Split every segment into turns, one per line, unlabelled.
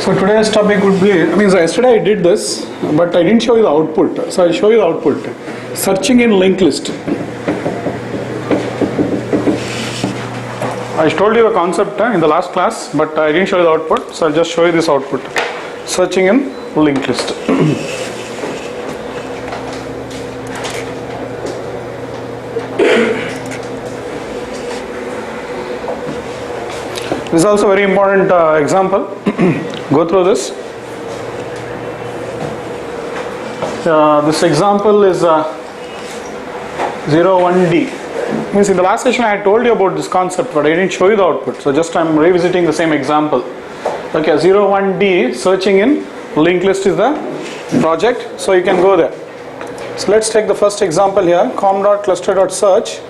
So today's topic would be, yesterday I did this, but I didn't show you the output. So I'll show you the output. Searching in linked list. I told you the concept in the last class, but I didn't show you the output. So I'll just show you this output. Searching in linked list. This is also a very important example. Go through this. This example is 01D. Means in the last session I had told you about this concept, but I didn't show you the output. So just I'm revisiting the same example. Okay, 01D, searching in linked list is the project. So you can go there. So let's take the first example here. com.cluster.search.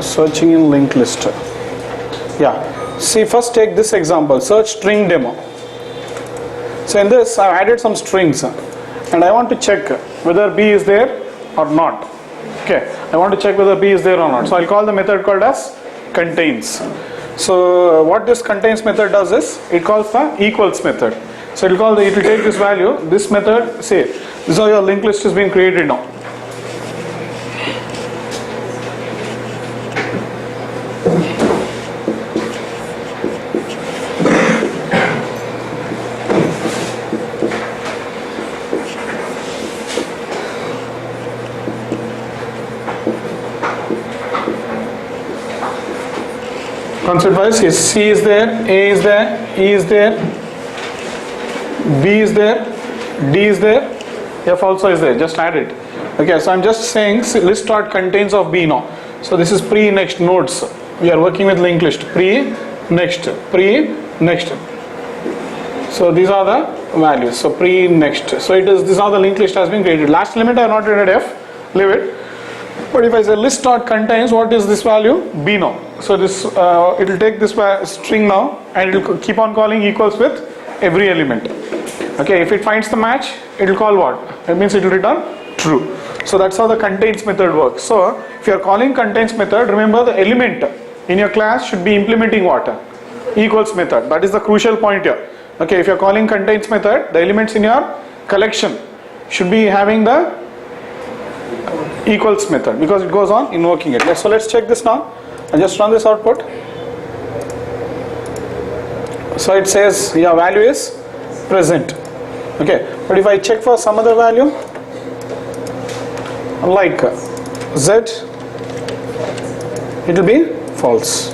Searching in linked list. Yeah. See, first take this example. Search string demo. So in this I've added some strings and I want to check whether B is there or not. Okay. I want to check whether B is there or not. So I'll call the method called as contains. So what this contains method does is it calls the equals method. So it will take this value. This method, say this is how your linked list is being created now. Concept wise is C is there, A is there, E is there, B is there, D is there, F also is there, just add it. Okay, so I'm just saying list dot contains of B now. So this is pre next nodes. We are working with linked list. Pre next. So these are the values. So pre next. So it is, this is how the linked list has been created. Last element I have not written F, leave it. But if I say list dot contains, what is this value? B now. So this it will take this string now and it will keep on calling equals with every element. Okay, if it finds the match, it will call what? It means it will return true. So that's how the contains method works. So if you are calling contains method, remember the element in your class should be implementing what? Equals method. That is the crucial point here. Okay, if you are calling contains method, the elements in your collection should be having the equals method because it goes on invoking it. So let's check this now and just run this output. So it says your value is present. Okay, but if I check for some other value like Z, it will be false.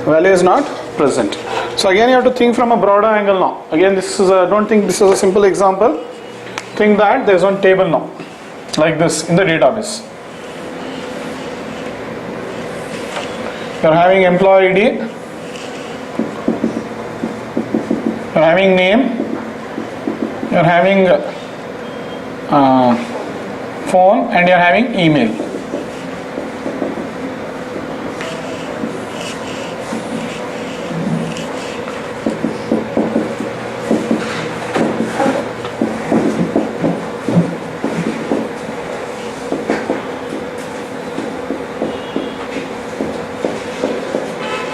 Value is not present. So again you have to think from a broader angle now. Again this is don't think this is a simple example. Think that there is one table now like this in the database. You are having employee ID, you are having name, you are having phone, and you are having email.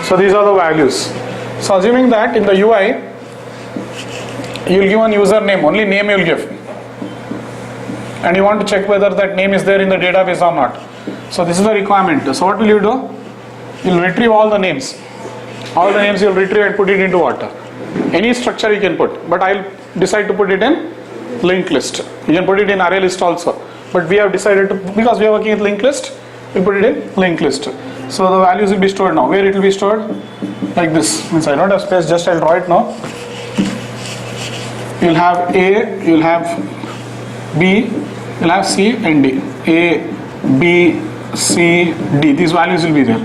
So these are the values. So assuming that in the UI you will give one username, only name you will give, and you want to check whether that name is there in the database or not. So this is the requirement. So what will you do? You will retrieve all the names. All the names you will retrieve and put it into what? Any structure you can put, but I will decide to put it in linked list. You can put it in array list also, but we have decided to, because we are working with linked list, we will put it in linked list. So the values will be stored now. Where it will be stored? Like this. Means I don't have space, just I'll draw it now. You'll have A, you'll have B, you'll have C and D. A, B, C, D. These values will be there.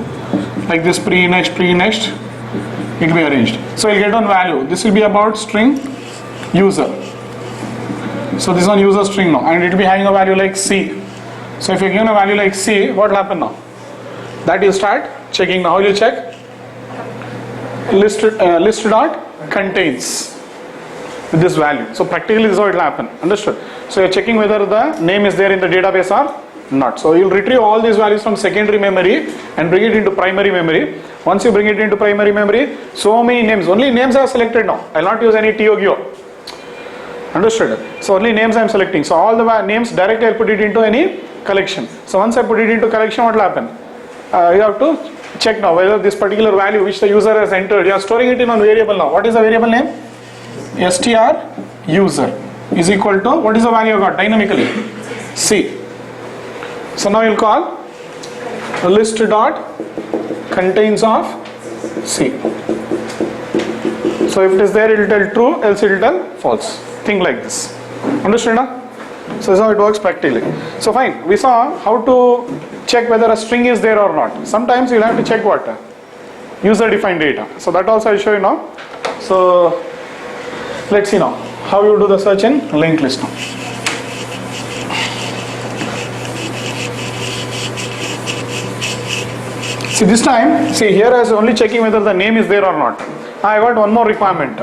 Like this, pre next, it will be arranged. So you'll get one value. This will be about string user. So this is on user string now, and it will be having a value like C. So if you're given a value like C, what will happen now? That you start checking. Now how will you check? List dot contains with this value. So practically this is how it will happen. Understood? So you're checking whether the name is there in the database or not. So you'll retrieve all these values from secondary memory and bring it into primary memory. Once you bring it into primary memory, so many names, only names are selected now. I will not use any TOGO. Understood? So only names I am selecting. So all the names directly I will put it into any collection. So once I put it into collection, what will happen? You have to check now whether this particular value which the user has entered, you are storing it in a variable now. What is the variable name? str user is equal to, what is the value you got dynamically? C. So now you will call list dot contains of C. So if it is there, it will tell true, else it will tell false. Think like this. Understood now? So this is how it works practically. So fine, we saw how to check whether a string is there or not. Sometimes you will have to check what? User defined data. So that also I will show you now. So let's see now how you do the search in linked list now. See this time, see here I was only checking whether the name is there or not. I got one more requirement.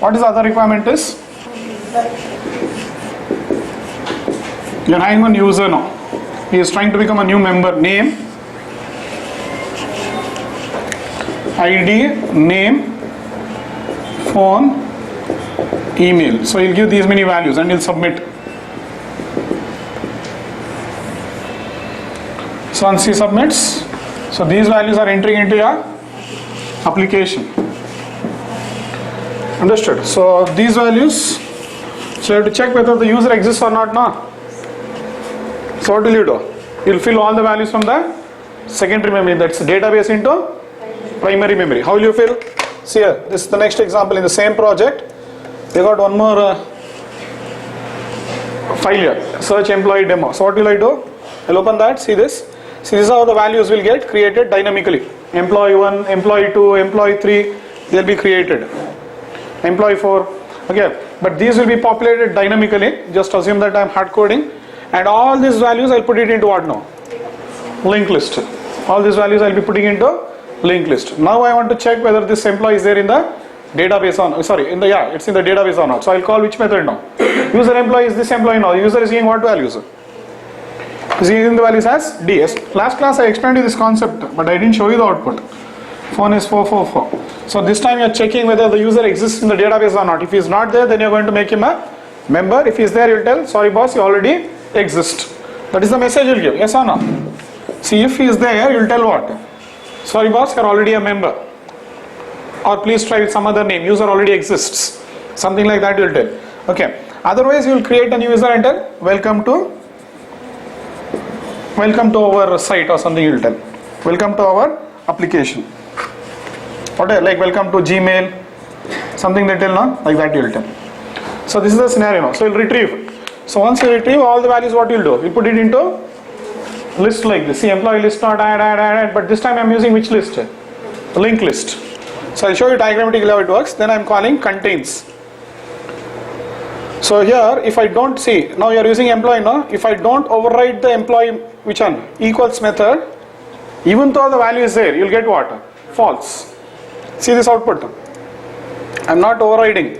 What is the other requirement is? You are having one user now. He is trying to become a new member. Name, ID, name, phone, email. So he'll give these many values and he'll submit. So once he submits, so these values are entering into your application. Understood? So these values, so you have to check whether the user exists or not now. So what will you do? You will fill all the values from the secondary memory, that's database, into primary memory. How will you fill? See here, this is the next example in the same project. We got one more file here, search employee demo. So what will I do? I'll open that, see this. See, this is how the values will get created dynamically. Employee 1, employee 2, employee 3, they'll be created. Employee 4, okay. But these will be populated dynamically. Just assume that I'm hard coding. And all these values I'll put it into what now? Linked list. All these values I'll be putting into linked list. Now I want to check whether this employee is there in the database or not. Sorry, it's in the database or not. So I'll call which method now? User employee is this employee now. User is using what values? Is using the values as DS. Last class I explained you this concept, but I didn't show you the output. Phone is 444. So this time you are checking whether the user exists in the database or not. If he is not there, then you are going to make him a member. If he is there, you will tell, sorry boss, you already exist. That is the message you will give. Yes or no? See, if he is there, you will tell what? Sorry boss, you are already a member. Or please try with some other name. User already exists. Something like that you will tell. Okay. Otherwise, you will create a new user and tell, welcome to our site or something you will tell. Welcome to our application. What, like welcome to Gmail, something they tell now, like that you will tell. So this is the scenario now. So you will retrieve. So once you retrieve all the values, what you will do? You put it into list like this. See, employee list not add, but this time I am using which list? Linked list. So I'll show you diagrammatically how it works. Then I am calling contains. So here, if I don't see, now you are using employee now. If I don't override the employee, which one? Equals method, even though the value is there, you will get what? False. See this output. I am not overriding.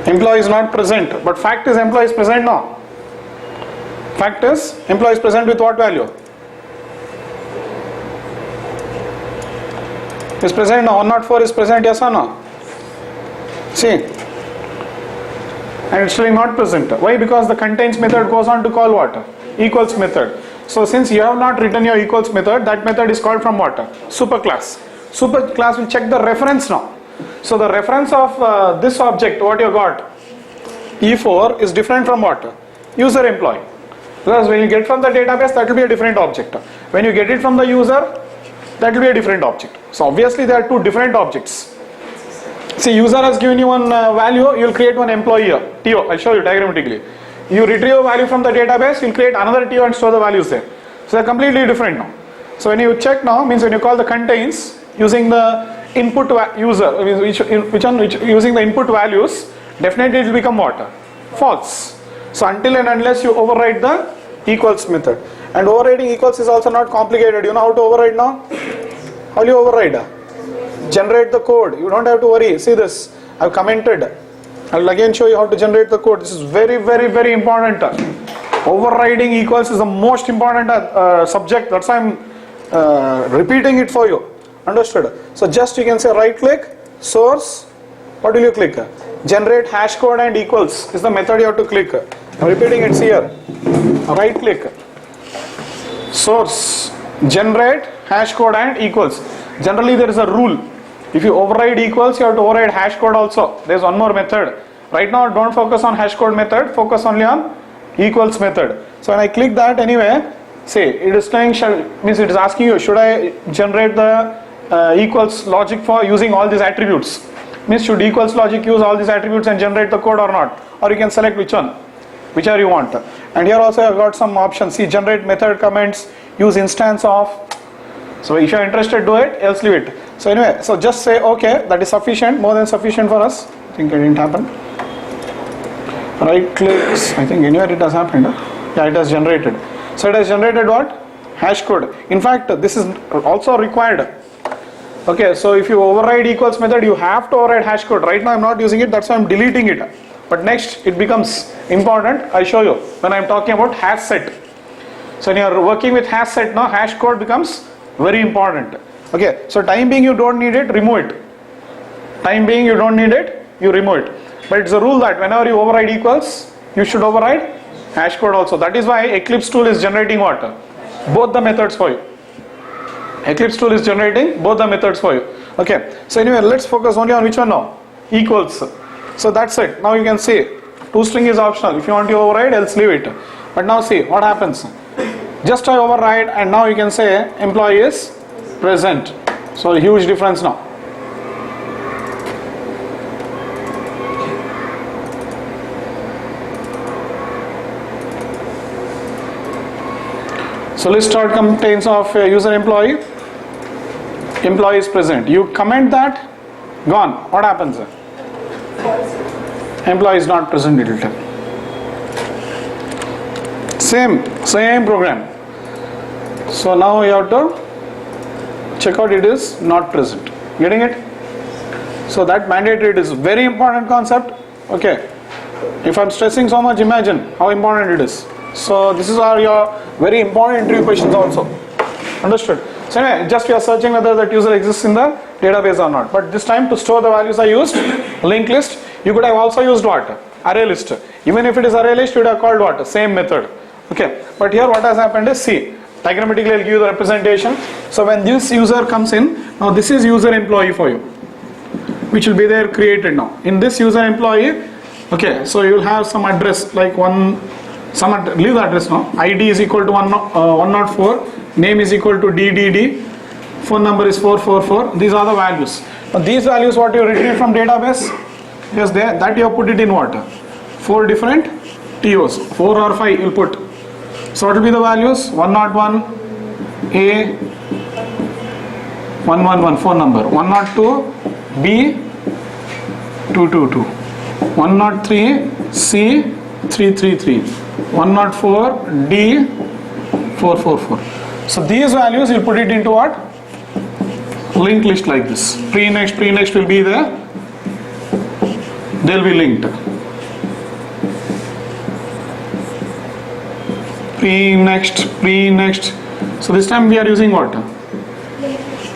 Employee is not present, but fact is employee is present now. Fact is employee is present with what value? Is present now. 104 is present, yes or no? See, and it's still not present. Why? Because the contains method goes on to call what? Equals method. So since you have not written your equals method, that method is called from what? Superclass. Superclass will check the reference now. So the reference of this object, what you got, E4, is different from what? User employee. Because when you get from the database, that will be a different object. When you get it from the user, that will be a different object. So obviously there are two different objects. See, user has given you one value, you will create one employee here, TO. I'll show you diagrammatically. You retrieve a value from the database, you will create another TO and store the values there. So they're completely different now. So when you check now, means when you call the contains using the input user, using the input values, definitely it will become what? False. So until and unless you override the equals method. And overriding equals is also not complicated. You know how to override now? How do you override? Generate the code. You don't have to worry. See this. I've commented. I'll again show you how to generate the code. This is very, very, very important. Overriding equals is the most important subject. That's why I'm repeating it for you. Understood? So just you can say right click, source. What will you click? Generate hash code and equals is the method you have to click. I'm repeating it here. Right click, source, generate hash code and equals. Generally there is a rule. If you override equals, you have to override hash code also. There is one more method. Right now don't focus on hash code method, focus only on equals method. So when I click that anyway, say it is saying, means it is asking you, should I generate the equals logic for using all these attributes? Means should equals logic use all these attributes and generate the code or not? Or you can select which one, whichever you want. And here also I've got some options. See, generate method comments, use instance of. So if you're interested, do it, else leave it. So anyway, so just say okay, that is sufficient, more than sufficient for us. I think it didn't happen. Right clicks, I think anywhere it has happened. Yeah, it has generated. So it has generated what? Hash code. In fact, this is also required. Okay, so if you override equals method, you have to override hash code. Right now I'm not using it, that's why I'm deleting it. But next it becomes important. I show you when I'm talking about hash set. So when you are working with hash set now, hash code becomes very important. Okay, so time being you don't need it, remove it. Time being you don't need it, you remove it. But it's a rule that whenever you override equals, you should override hash code also. That is why Eclipse tool is generating what? Both the methods for you. Eclipse tool is generating both the methods for you. Okay, so anyway, let's focus only on which one now? Equals. So that's it. Now you can see toString is optional. If you want to override, else leave it. But now see what happens. Just I override and now you can say employee is present. So a huge difference now. So list start contains of user employee. Employee is present. You comment that, gone. What happens? Employee is not present, it will tell. Same program. So now you have to check out it is not present. Getting it? So that mandatory, it is very important concept. Okay. If I'm stressing so much, imagine how important it is. So this is your very important interview questions also. Understood? So anyway, just we are searching whether that user exists in the database or not. But this time to store the values I used linked list. You could have also used what? Array list. Even if it is array list, you would have called what? Same method. Okay. But here what has happened is, see, diagrammatically I'll give you the representation. So when this user comes in, now this is user employee for you, which will be there created now. In this user employee, okay, so you will have some address like leave the address now. ID is equal to 104, name is equal to DDD, phone number is 444. These are the values. Now these values what you retrieve from database, yes, there that you have put it in what? 4 different TOs, 4 or 5 you will put. So what will be the values? 101 A 111 phone number, 102 B 222, 103 C 333, 104 D 444. So these values you put it into what? Linked list like this. Pre-next will be there. They will be linked. Pre-next. So this time we are using what?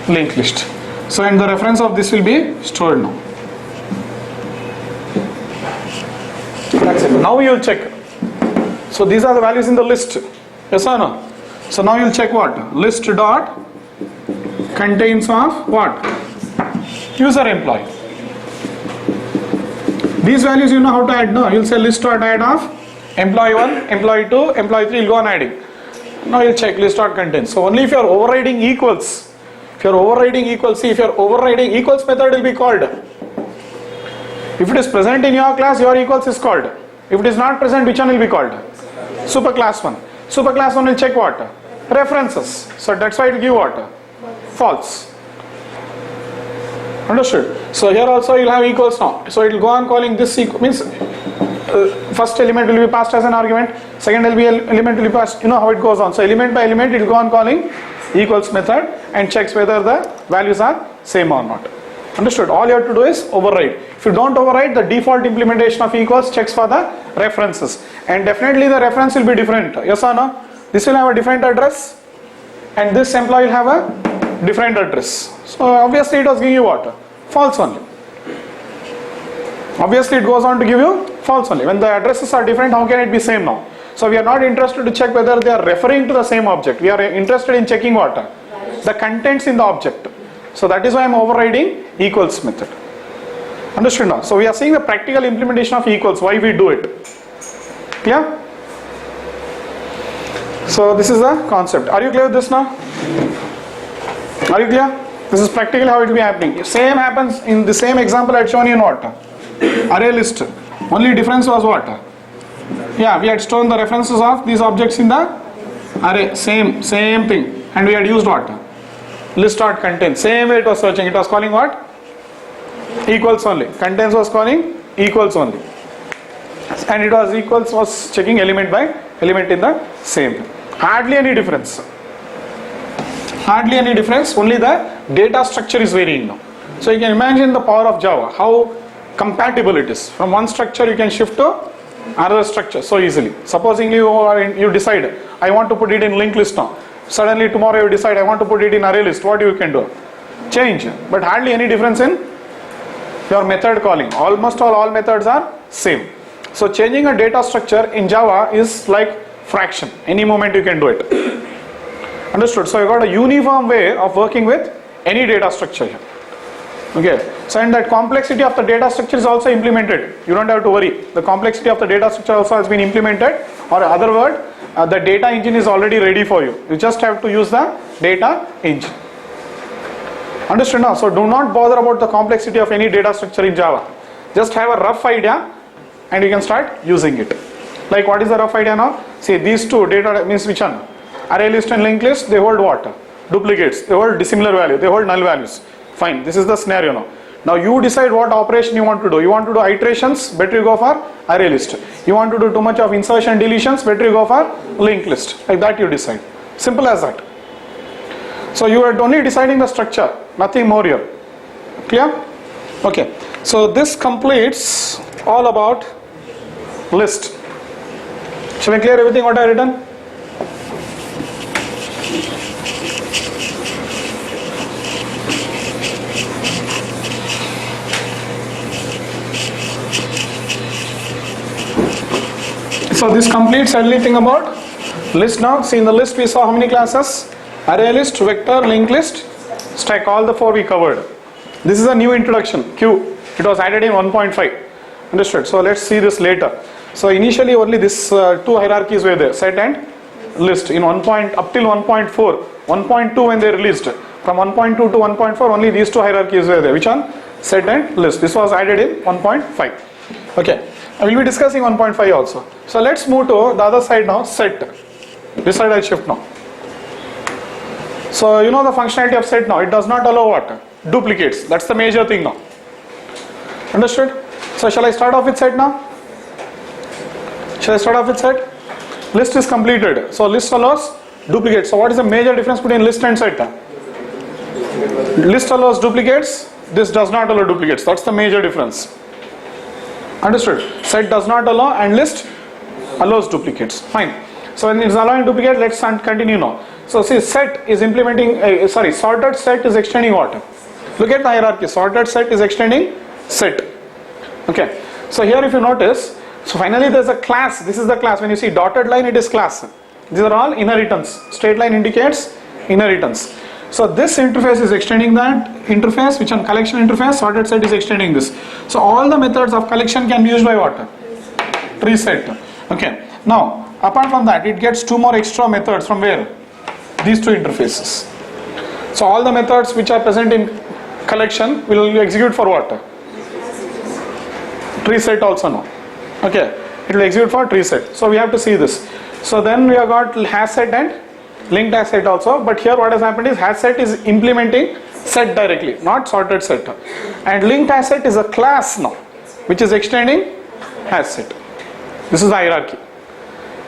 Linked list. So and the reference of this will be stored now. That's it. Now you will check. So these are the values in the list. Yes or no? So now you will check what? List dot contains of what? User employee. These values you know how to add. No, you will say list dot add of employee 1, employee 2, employee 3, you will go on adding. Now you will check list dot contains. So only if you are overriding equals. If you are overriding equals, see if you are overriding equals method will be called. If it is present in your class, your equals is called. If it is not present, which one will be called? Superclass 1. Superclass 1 will check what? References. So that's why it will give what? False. Understood? So here also you will have equals now. So it will go on calling this means first element will be passed as an argument, second element will be passed, you know how it goes on. So element by element it will go on calling equals method and checks whether the values are same or not. Understood? All you have to do is override. If you don't override, the default implementation of equals checks for the references, and definitely the reference will be different. Yes or no? This will have a different address, and this employee will have a different address. So obviously it was giving you what? False only. Obviously it goes on to give you false only. When the addresses are different, how can it be same now? So we are not interested to check whether they are referring to the same object. We are interested in checking what? The contents in the object. So that is why I am overriding equals method. Understood now? So we are seeing the practical implementation of equals, why we do it. Clear? So this is the concept. Are you clear with this now? Are you clear? This is practically how it will be happening. Same happens in the same example I had shown you in what? Array list. Only difference was what? Yeah, we had stored the references of these objects in the array. Same thing. And we had used what? List dot content. Same way it was searching. It was calling what? Equals only. Contents was calling equals only. And it was equals was checking element by element in the same. Hardly any difference. Hardly any difference. Only the data structure is varying now. So you can imagine the power of Java. How compatible it is. From one structure you can shift to another structure so easily. Supposing you decide I want to put it in linked list now. Suddenly tomorrow you decide I want to put it in array list. What you can do? Change. But hardly any difference in your method calling. Almost all methods are same. So changing a data structure in Java is like fraction. Any moment you can do it. Understood? So you got a uniform way of working with any data structure here. Okay. So and that complexity of the data structure is also implemented. You don't have to worry. The complexity of the data structure also has been implemented, or other word, the data engine is already ready for you. You just have to use the data engine. Understood now? So do not bother about the complexity of any data structure in Java. Just have a rough idea and you can start using it. Like what is the rough idea now? See, these two data means which one? Array list and linked list, they hold what? Duplicates. They hold dissimilar value. They hold null values. Fine. This is the scenario now. Now you decide what operation you want to do. You want to do iterations, better you go for array list. You want to do too much of insertion deletions, better you go for linked list. Like that you decide. Simple as that. So you are only deciding the structure, nothing more here. Clear? Okay. So this completes all about list. Shall I clear everything what I have written? So this completes everything about list now. See, in the list we saw how many classes? Array list, vector, linked list, stack. All the four we covered. This is a new introduction, Q. It was added in 1.5. Understood? So let's see this later. So initially only this two hierarchies were there, set and list. In up till 1.4, 1.2 when they released. From 1.2 to 1.4 only these two hierarchies were there. Which one? Set and list. This was added in 1.5. Okay. I will be discussing 1.5 also. So let's move to the other side now, set. This side I shift now. So you know the functionality of set now. It does not allow what? Duplicates. That's the major thing now. Understood? So shall I start off with set now? Shall I start off with set? List is completed. So list allows duplicates. So what is the major difference between list and set? List allows duplicates. This does not allow duplicates. That's the major difference. Understood? Set does not allow and list allows duplicates. Fine. So when it's allowing duplicate, let's continue now. So see, set is implementing, sorted set is extending what? Look at the hierarchy. Sorted set is extending set. Okay. So here if you notice, so finally there's a class. This is the class. When you see dotted line, it is class. These are all inheritance. Straight line indicates inheritance. So this interface is extending that interface, which on collection interface, sorted set is extending this. So all the methods of collection can be used by what? TreeSet. Okay. Now, apart from that, it gets two more extra methods from where? These two interfaces. So all the methods which are present in collection will execute for what? TreeSet also now. Okay. It will execute for TreeSet. So we have to see this. So then we have got hash set and linked hash set also, but here what has happened is hash set is implementing set directly, not sorted set. And linked hash set is a class now, which is extending hash set. This is the hierarchy.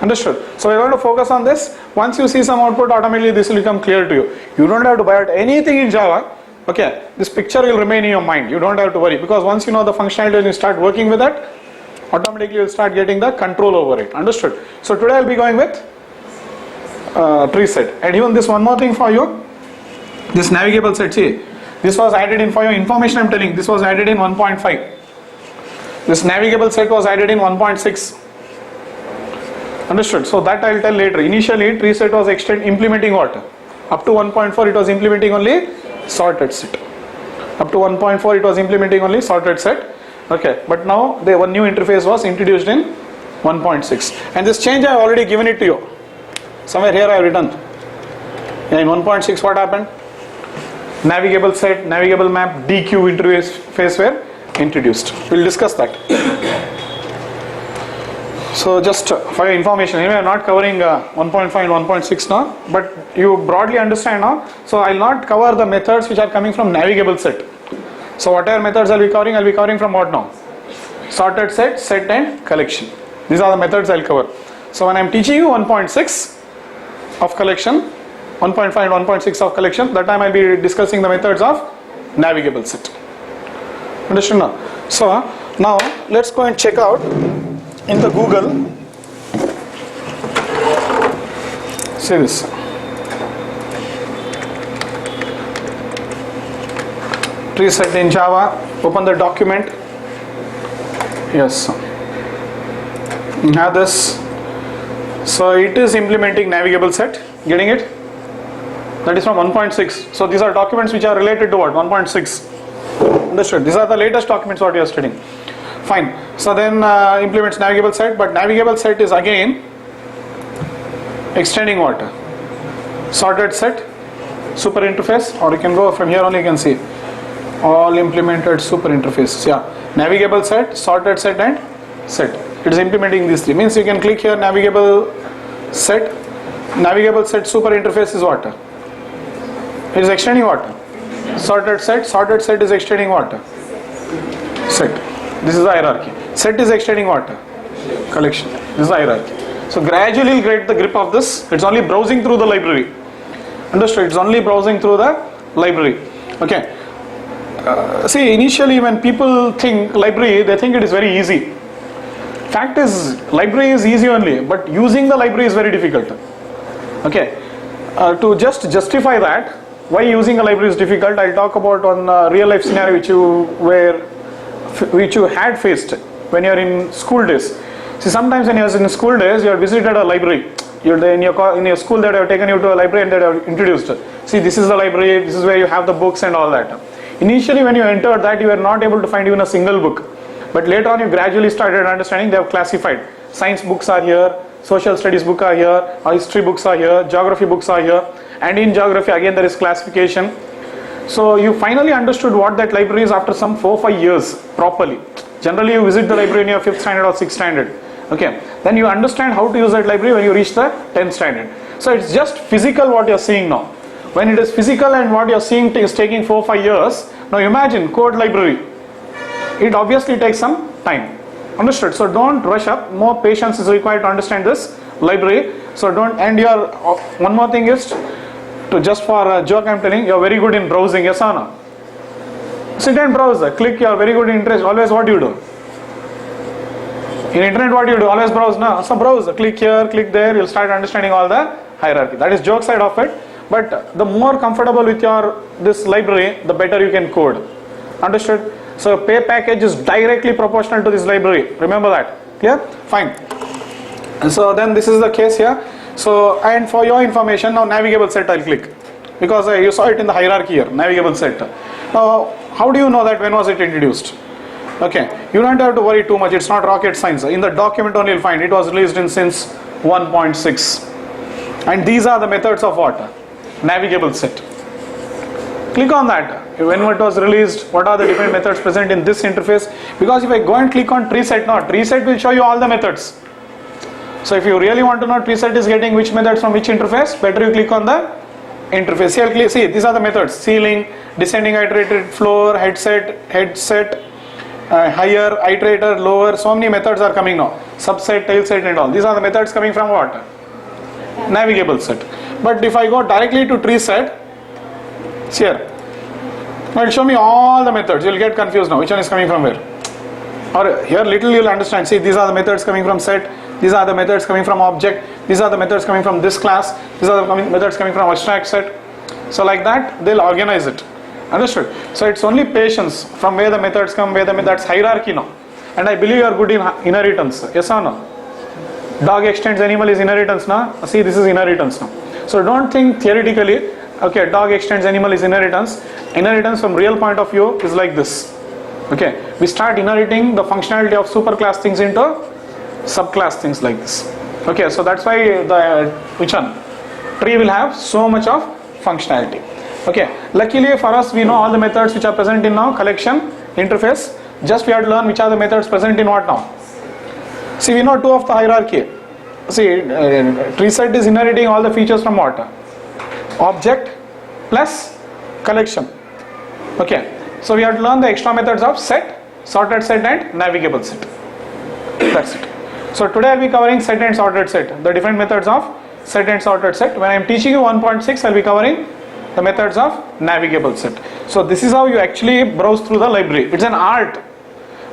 Understood? So we are going to focus on this. Once you see some output, automatically this will become clear to you. You don't have to buy out anything in Java. Okay, this picture will remain in your mind. You don't have to worry, because once you know the functionality and you start working with that, automatically you will start getting the control over it. Understood? So today I'll be going with TreeSet. And even this one more thing for you, this navigable set. See, this was added in for your information. I'm telling, this was added in 1.5. This navigable set was added in 1.6. Understood? So that I'll tell later. Initially TreeSet was implementing what? Up to 1.4 it was implementing only sorted set. Up to 1.4 it was implementing only sorted set. Okay, but now one new interface was introduced in 1.6. And this change I have already given it to you. Somewhere here I have written. Yeah, in 1.6 what happened? Navigable set, navigable map, DQ interface were introduced. We'll discuss that. So just for your information, anyway, I'm not covering 1.5 and 1.6 now, but you broadly understand now. So I'll not cover the methods which are coming from navigable set. So whatever methods I'll be covering from what now? Sorted set, set and collection. These are the methods I'll cover. So when I'm teaching you 1.6 of collection, 1.5 and 1.6 of collection, that time I'll be discussing the methods of navigable set. Understood now? So now let's go and check out in the Google. See this. TreeSet in Java. Open the document. Yes. You have this. So it is implementing navigable set. Getting it? That is from 1.6. So these are documents which are related to what? 1.6. Understood? These are the latest documents what you are studying. Fine. So then implements navigable set, but navigable set is again extending what? Sorted set, super interface, or you can go from here only, you can see all implemented super interfaces. Yeah, navigable set, sorted set and set. It is implementing these three. Means you can click here navigable set super interface is what? It is extending what? Sorted set is extending what? Set. This is the hierarchy. Set is extending what? Collection. This is the hierarchy. So gradually you'll get the grip of this. It's only browsing through the library. Understood? It's only browsing through the library. Okay. See, initially when people think library, they think it is very easy. Fact is, library is easy only, but using the library is very difficult. Okay. To just justify that, why using a library is difficult, I'll talk about one real life scenario which you had faced when you are in school days. See, sometimes when you are in school days, you are visited a library. In your school that have taken you to a library and they have introduced. See, this is the library, this is where you have the books and all that. Initially when you entered that, you were not able to find even a single book. But later on you gradually started understanding they have classified. Science books are here, social studies books are here, history books are here, geography books are here. And in geography again there is classification. So you finally understood what that library is after some 4-5 years properly. Generally you visit the library in your 5th standard or 6th standard. Okay. Then you understand how to use that library when you reach the 10th standard. So it's just physical what you are seeing now. When it is physical and what you are seeing is taking 4-5 years, now imagine code library. It obviously takes some time. Understood? So don't rush up. More patience is required to understand this library. So don't, and your one more thing is to just for a joke I'm telling, you're very good in browsing, yes or no? Sit and browse, click, you're very good in interest. Always what do you do? In internet what do you do? Always browse, no? So browse, click here, click there, you'll start understanding all the hierarchy. That is joke side of it. But the more comfortable with your this library, the better you can code. Understood? So pay package is directly proportional to this library. Remember that. Clear? Fine. And so then this is the case here. So, and for your information, now navigable set I'll click. Because you saw it in the hierarchy here, navigable set. Now, how do you know that when was it introduced? Okay, you don't have to worry too much, it's not rocket science. In the document only you'll find it was released in since 1.6. And these are the methods of what? Navigable set. Click on that. When it was released, what are the different methods present in this interface? Because if I go and click on TreeSet now, TreeSet will show you all the methods. So if you really want to know TreeSet is getting which methods from which interface, better you click on the interface. Here, see, these are the methods: ceiling, descending iterated floor, headset, higher, iterator, lower. So many methods are coming now. Subset, tailset and all. These are the methods coming from what? Navigable set. But if I go directly to TreeSet, see here, Now show me all the methods. You'll get confused now. Which one is coming from where? Or here little you'll understand. See, these are the methods coming from set. These are the methods coming from object. These are the methods coming from this class. These are the methods coming from abstract set. So like that, they'll organize it. Understood? So it's only patience from where the methods come, where the methods hierarchy now. And I believe you are good in inheritance. Yes or no? Dog extends animal is inheritance now. See, this is inheritance now. So don't think theoretically, okay, dog extends animal is inheritance. Inheritance from real point of view is like this. Okay, we start inheriting the functionality of superclass things into subclass things like this. Okay, so that's why the which one? Tree will have so much of functionality. Okay, luckily for us we know all the methods which are present in now collection, interface. Just we have to learn which are the methods present in what now. See, we know two of the hierarchy. See, TreeSet is inheriting all the features from what? Object plus collection. Okay, so we have to learn the extra methods of set, sorted set and navigable set. That's it. So today I will be covering set and sorted set, the different methods of set and sorted set. When I am teaching you 1.6, I will be covering the methods of navigable set. So this is how you actually browse through the library. It's an art.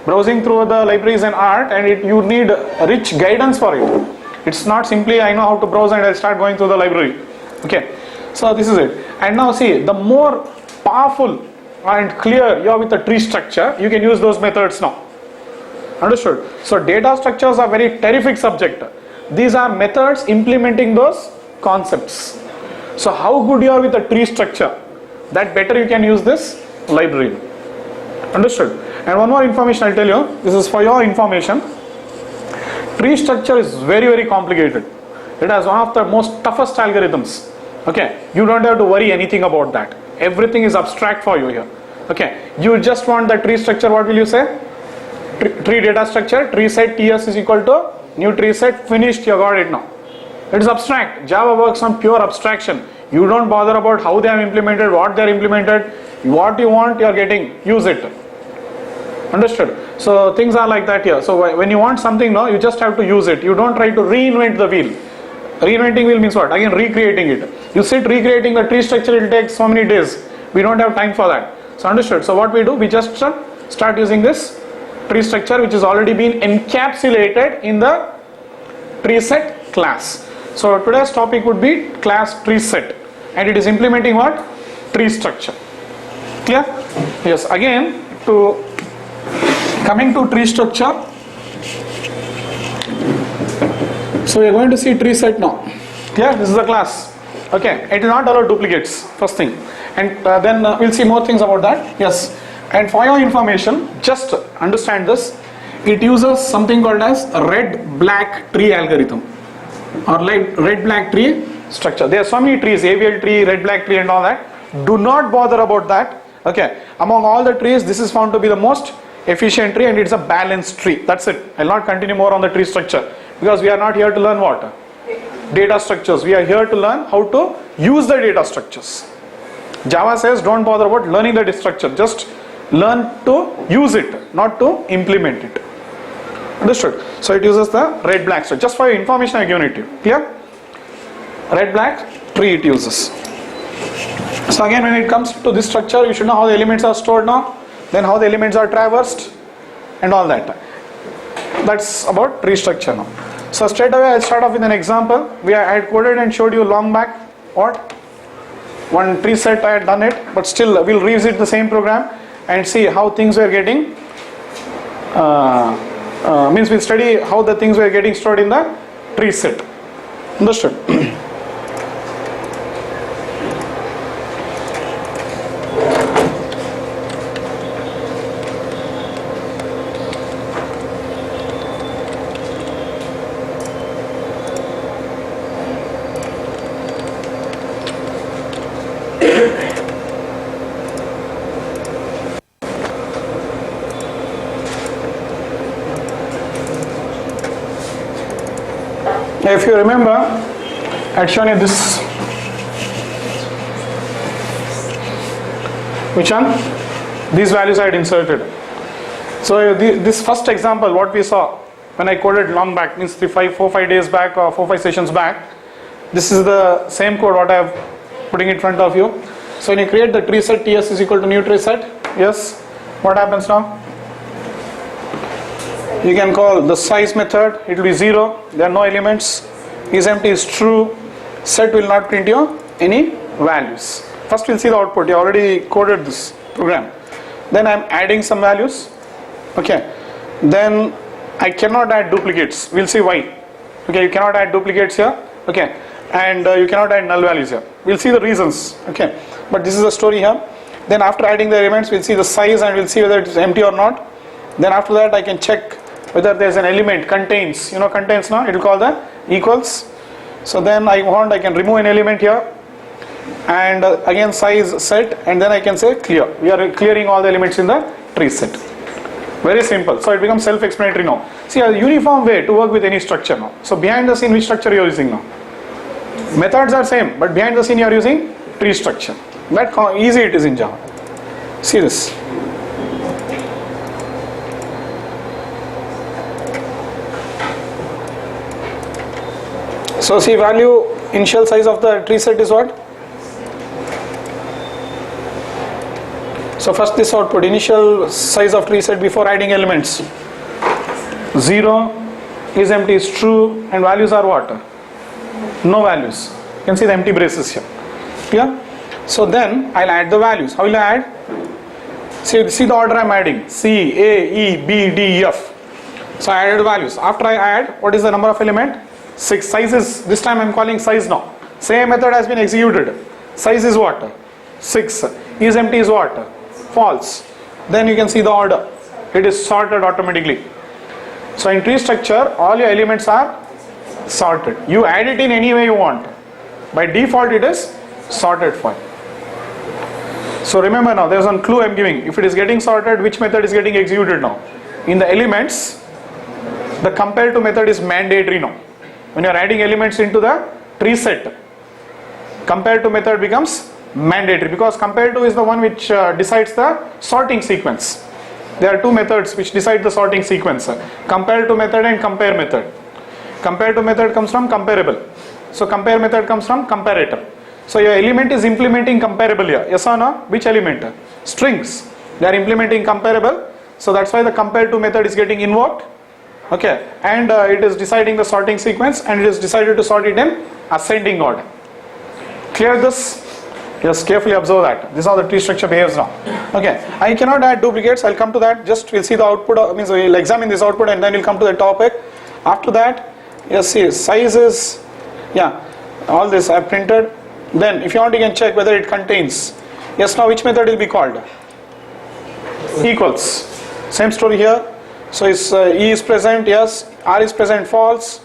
Browsing through the library is an art, and you need rich guidance for it. It's not simply I know how to browse and I'll start going through the library. Okay, so this is it. And now see, the more powerful and clear you are with the tree structure, you can use those methods now. Understood? So data structures are very terrific subject. These are methods implementing those concepts. So how good you are with the tree structure, that better you can use this library. Understood? And one more information I'll tell you, this is for your information. Tree structure is very, very complicated. It has one of the most toughest algorithms. Okay, you don't have to worry anything about that. Everything is abstract for you here. Okay, you just want the tree structure, what will you say? Tree data structure, tree set TS is equal to new tree set, finished, you got it now. It is abstract. Java works on pure abstraction. You don't bother about how they have implemented, what they are implemented, what you want, you are getting, use it. Understood? So things are like that here. So when you want something, no, you just have to use it. You don't try to reinvent the wheel. Reinventing wheel means what? Again, recreating it. You sit recreating the tree structure, it will take so many days. We don't have time for that. So understood? So what we do, we just start using this tree structure which is already been encapsulated in the TreeSet class. So today's topic would be class TreeSet, and it is implementing what? Tree structure. Clear? Yes. Again, coming to tree structure, so we are going to see TreeSet now. Clear? This is the class. Okay, it will not allow duplicates, first thing, and then we'll see more things about that. Yes, and for your information, just understand this. It uses something called as a red-black tree algorithm, or like red-black tree structure. There are so many trees, AVL tree, red-black tree and all that. Do not bother about that. Okay, among all the trees, this is found to be the most efficient tree, and it's a balanced tree. That's it. I'll not continue more on the tree structure, because we are not here to learn what? Data structures. We are here to learn how to use the data structures. Java says don't bother about learning the data structure. Just learn to use it, not to implement it. Understood? So it uses the red-black structure. Just for your information, I've given it to you. Clear? Red-black tree it uses. So again, when it comes to this structure, you should know how the elements are stored now, then how the elements are traversed, and all that. That's about tree structure now. So straight away I'll start off with an example. I had coded and showed you long back what? One tree set I had done it, but still we'll revisit the same program and see how things were getting, means we'll study how the things were getting stored in the tree set. Understood? If you remember, I had shown you this. Which one? These values I had inserted. So this first example, what we saw when I coded long back, means 4-5 days back or 4-5 sessions back. This is the same code what I have putting in front of you. So when you create the tree set, TS is equal to new tree set. Yes. What happens now? You can call the size method. It will be 0. There are no elements. Is empty is true. Set will not print you any values. First we'll see the output. You already coded this program. Then I'm adding some values. Okay. Then I cannot add duplicates. We'll see why. Okay, you cannot add duplicates here. Okay. And you cannot add null values here. We'll see the reasons. Okay. But this is the story here. Then after adding the elements, we'll see the size and we'll see whether it is empty or not. Then after that I can check whether there is an element contains. You know contains now? It will call the equals. So then I can remove an element here. And again size set, and then I can say clear. We are clearing all the elements in the tree set. Very simple. So it becomes self-explanatory now. See, a uniform way to work with any structure now. So behind the scene, which structure you are using now? Methods are same, but behind the scene you are using tree structure. That easy it is in Java. See this. So see, value initial size of the tree set is what? So first this output, initial size of tree set before adding elements. 0 is empty is true, and values are what? No values. You can see the empty braces here. Clear? So then I'll add the values. How will I add? See the order I'm adding. C, A, E, B, D, F. So I added values. After I add, what is the number of element? 6. Size is, this time I'm calling size now. Same method has been executed. Size is what? 6. Is empty is what? False. Then you can see the order. It is sorted automatically. So in tree structure, all your elements are sorted. You add it in any way you want. By default it is sorted for you. So remember now, there is one clue I am giving. If it is getting sorted, which method is getting executed now? In the elements, the compare to method is mandatory now. When you are adding elements into the tree set, compare to method becomes mandatory, because compare to is the one which decides the sorting sequence. There are two methods which decide the sorting sequence: compare to method and compare method. Compare to method comes from comparable. So compare method comes from comparator. So your element is implementing comparable here. Yes or no? Which element? Strings. They are implementing comparable. So that's why the compare to method is getting invoked. Okay. And it is deciding the sorting sequence, and it is decided to sort it in ascending order. Clear this? Yes, carefully observe that. This is how the tree structure behaves now. Okay. I cannot add duplicates. I'll come to that. Just we'll see the output. Means we'll examine this output and then we'll come to the topic. After that, yes, see, size is, yeah, all this I have printed. Then if you want, you can check whether it contains. Yes, now which method will be called? Equals. Same story here. So is E is present, yes, R is present, false.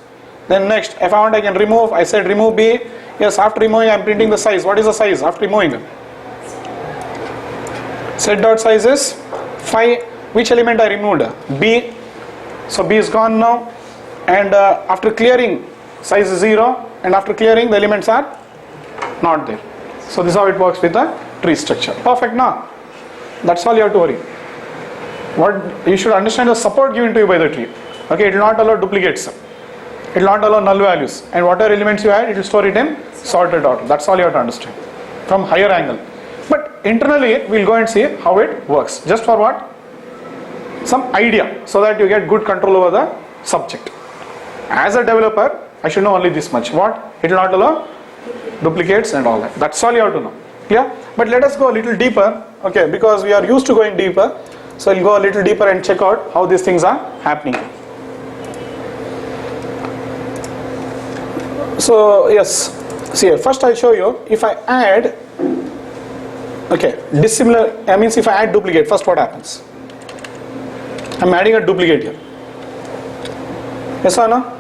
Then next, if I want, I can remove. I said remove B. Yes, after removing I am printing the size. What is the size after removing? Set dot size is 5. Which element I removed? B. So B is gone now. And after clearing, size is 0. And after clearing, the elements are not there. So this is how it works with the tree structure. Perfect now. That's all you have to worry. What you should understand the support given to you by the tree. Okay, it will not allow duplicates. It will not allow null values. And whatever elements you add, it will store it in sorted order. That's all you have to understand from higher angle. But internally, we'll go and see how it works. Just for what? Some idea, so that you get good control over the subject. As a developer, I should know only this much. What? It will not allow duplicates and all that. That's all you have to know. Yeah? But let us go a little deeper. Okay, because we are used to going deeper. So we'll go a little deeper and check out how these things are happening. So yes, see, first I'll show you. If I add, okay, dissimilar, I means if I add duplicate, first what happens? I'm adding a duplicate here. Yes or no?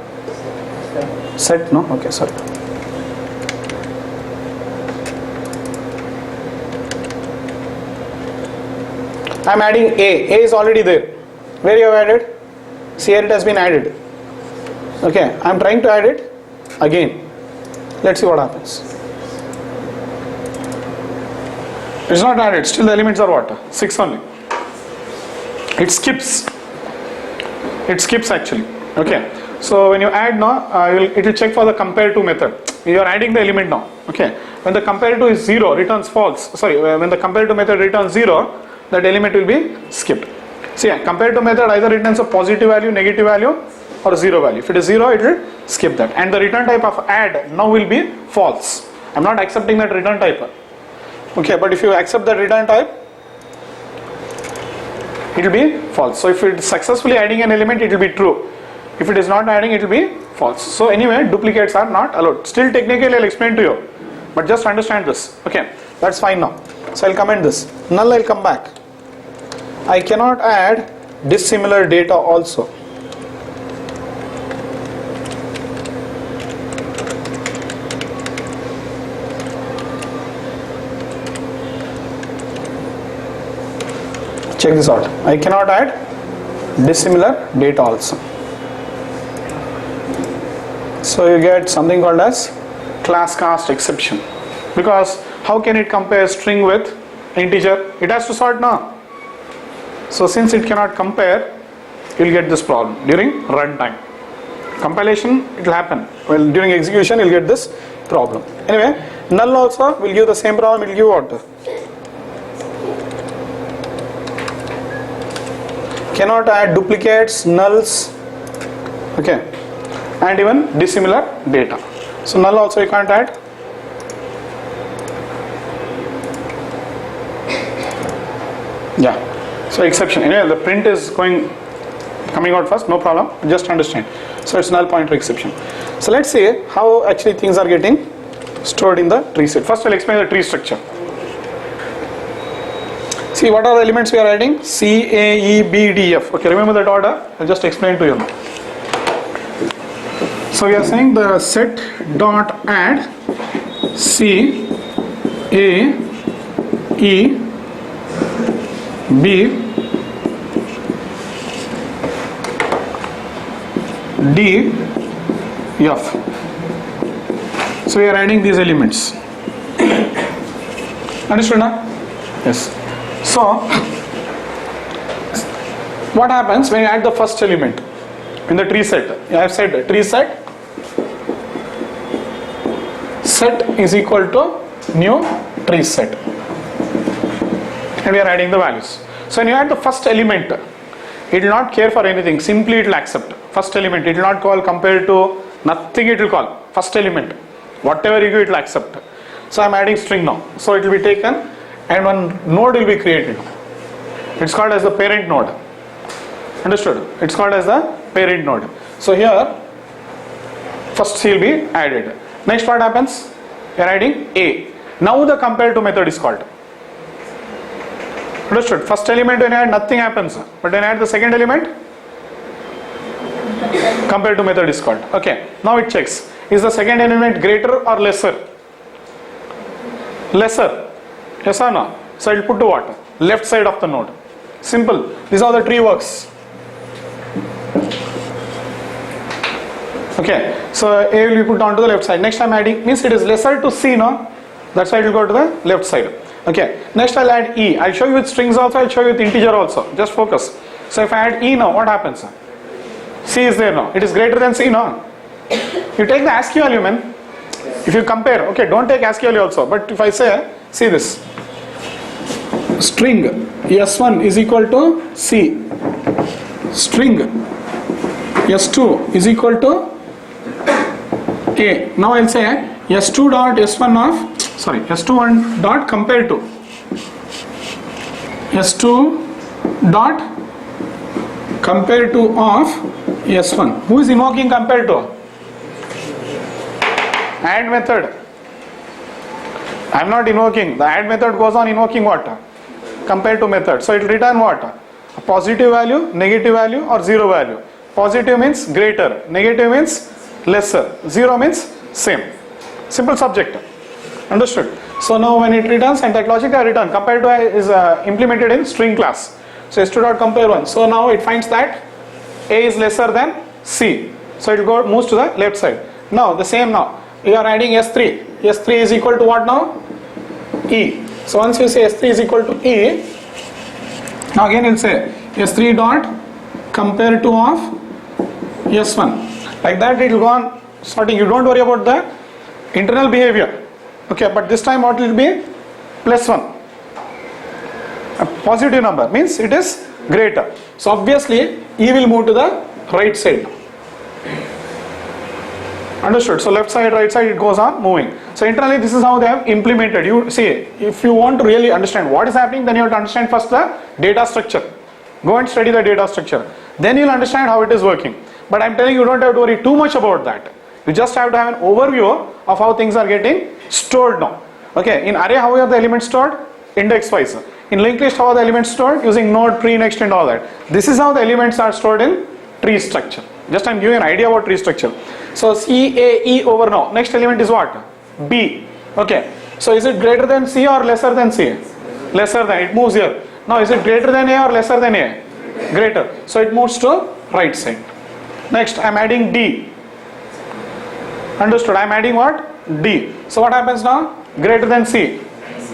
Set, no? Okay, sorry. I'm adding A. A is already there. Where you have added? See, here it has been added. Okay, I'm trying to add it again. Let's see what happens. It's not added. Still the elements are what? 6 only. It skips. It skips actually. Okay. So when you add now, it will check for the compare to method. You are adding the element now. Okay. when the comparative is 0 returns false, sorry, when the comparative method returns 0, that element will be skipped. See, comparative method either returns a positive value, negative value, or 0 value. If it is 0, it will skip that. And the return type of add now will be false. I am not accepting that return type. Okay, but if you accept that return type, it will be false. So if it is successfully adding an element, it will be true. If it is not adding, it will be false. So anyway, duplicates are not allowed. Still technically I'll explain to you, but just understand this. Okay, that's fine now. So I'll comment this. Null I'll come back. I cannot add dissimilar data also. Check this out. I cannot add dissimilar data also. So you get something called as class cast exception. Because how can it compare string with integer? It has to sort now. So since it cannot compare, you will get this problem during runtime. Compilation, it will happen. Well, during execution, you will get this problem. Anyway, null also will give the same problem. It will give what? Cannot add duplicates, nulls, okay, and even dissimilar data. So null also you can't add. Yeah. So exception. Anyway, the print is coming out first. No problem. Just understand. So it's null pointer exception. So let's see how actually things are getting stored in the tree set. First, I'll explain the tree structure. See, what are the elements we are adding? C, A, E, B, D, F. Okay, remember that order? I'll just explain to you. So we are saying the set dot add C, A, E, B, D, F. So we are adding these elements. Understood now? Yes. So what happens when you add the first element in the tree set? I have said tree set is equal to new tree set, and we are adding the values. So when you add the first element, it will not care for anything, simply it will accept first element. It will not call compare to, nothing it will call. First element, whatever you give, it will accept. So I am adding string now, so it will be taken and one node will be created. It's called as the parent node. Understood? It's called as the parent node. So here first C will be added. Next what happens? You are adding A. Now the compare to method is called. Understood? First element when you add, nothing happens, but when you add the second element, compare to method is called. Okay, now it checks, is the second element greater or lesser? Lesser. Yes or no? So it will put to what? Left side of the node. Simple. This is how the tree works. Okay, so A will be put onto the left side. Next I am adding, means it is lesser to C, no? That's why it will go to the left side. Okay, next I'll add E. I'll show you with strings also, I'll show you with integer also. Just focus. So if I add E now, what happens? C is there now. It is greater than C, no? You take the ASCII value, man. If you compare, okay, don't take ASCII value also. But if I say, see this. String S1 is equal to C. String S2 is equal to A. Now I'll say S2 dot S1 of, sorry, S21 dot compare to S2 dot compare to of S1. Who is invoking compare to? Add method. I am not invoking. The add method goes on invoking what? Compare to method. So it will return what? A positive value, negative value, or zero value. Positive means greater, negative means lesser, zero means same. Simple subject. Understood? So now when it returns, and that logic I return, compare to is implemented in string class. So S2 dot compare 1. So now it finds that A is lesser than C. So it moves to the left side. Now the same now. You are adding S3. S3 is equal to what now? E. So once you say S3 is equal to E, now again you'll say S3 dot compare to of S1. Like that it will go on sorting. You don't worry about the internal behavior. Okay, but this time what will it be? Plus 1. A positive number means it is greater. So obviously E will move to the right side. Understood? So left side, right side, it goes on moving. So internally this is how they have implemented. You see, if you want to really understand what is happening, then you have to understand first the data structure. Go and study the data structure. Then you will understand how it is working. But I am telling you, you don't have to worry too much about that. You just have to have an overview of how things are getting stored now. Okay, in array how are the elements stored? Index wise. In linked list how are the elements stored? Using node, tree, next and all that. This is how the elements are stored in tree structure. Just I am giving an idea about tree structure. So C, A, E over now. Next element is what? B. Okay. So is it greater than C or lesser than C? Lesser than. It moves here. Now is it greater than A or lesser than A? Greater. So it moves to right side. Next I am adding D. Understood? I am adding what? D. So what happens now? Greater than C.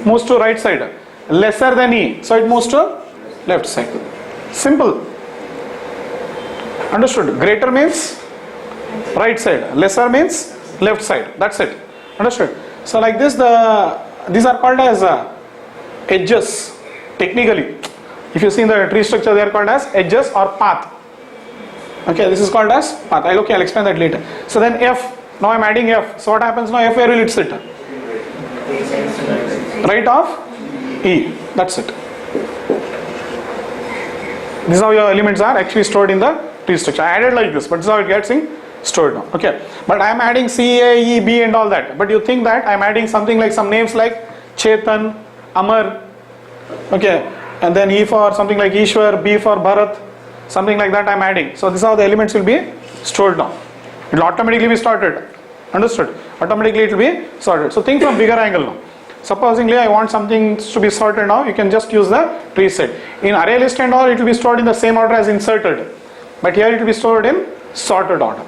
Moves to right side. Lesser than E. So it moves to left side. Simple. Understood? Greater means right side. Lesser means left side. That's it. Understood? So like this, these are called as edges. Technically, if you see in the tree structure, they are called as edges or path. Okay, this is called as path. I'll explain that later. So then F. Now I'm adding F. So what happens now? F, where will it sit? Right of E. That's it. This is how your elements are actually stored in the tree structure. I added like this, but this is how it gets stored now. Okay, but I am adding C, A, E, B and all that. But you think that I am adding something like some names like Chetan, Amar, okay, and then E for something like Ishwar, B for Bharat, something like that I am adding. So this is how the elements will be stored now. It will automatically be sorted. Understood? Automatically it will be sorted. So think from bigger angle now. Supposingly I want something to be sorted now, you can just use the TreeSet. In array list and all, it will be stored in the same order as inserted. But here it will be stored in sorted order.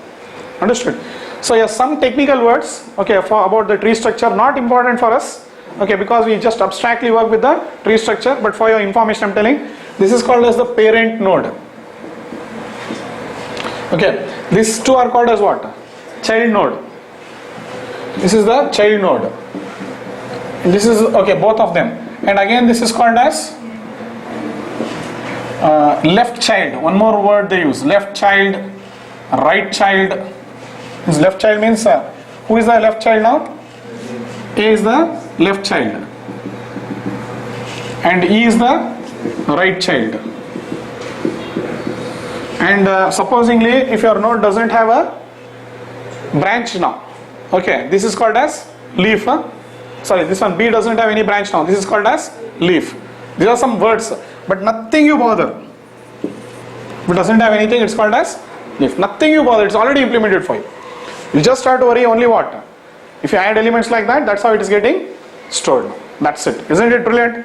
Understood? So yes, some technical words, okay, about the tree structure, not important for us, okay, because we just abstractly work with the tree structure, but for your information I'm telling, this is called as the parent node. Okay, these two are called as what? Child node. This is the child node. This is, okay, both of them. And again this is called as left child. One more word they use. Left child, right child. This left child means, who is the left child now? A is the left child. And E is the right child. And supposingly if your node doesn't have a branch now, okay, this is called as leaf. Sorry, this one B doesn't have any branch now. This is called as leaf. These are some words, but nothing you bother. If it doesn't have anything, it's called as leaf. Nothing you bother. It's already implemented for you. You just start to worry only what? If you add elements like that, that's how it is getting stored. That's it. Isn't it brilliant?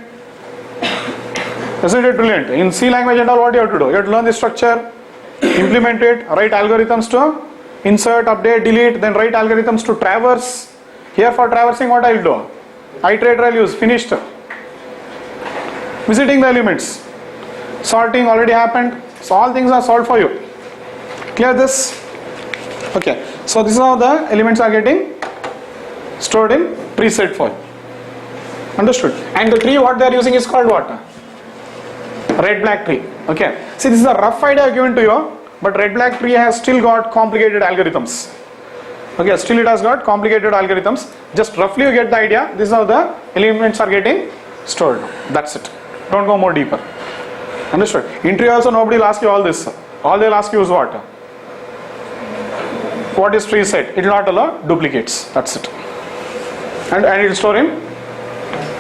Isn't it brilliant? In C language and all, what you have to do? You have to learn the structure, implement it, write algorithms to insert, update, delete, then write algorithms to traverse. Here for traversing, what I will do? Iterator I will use, finished. Visiting the elements. Sorting already happened. So all things are solved for you. Clear this? Okay. So this is how the elements are getting stored in TreeSet for you. Understood? And the tree what they are using is called what? Red black tree. Okay. See, this is a rough idea given to you, but red black tree has still got complicated algorithms. Okay, still it has got complicated algorithms. Just roughly you get the idea. This is how the elements are getting stored. That's it. Don't go more deeper. Understood? In tree also nobody will ask you all this. All they will ask you is what? What is TreeSet? It will not allow duplicates. That's it. And it will store in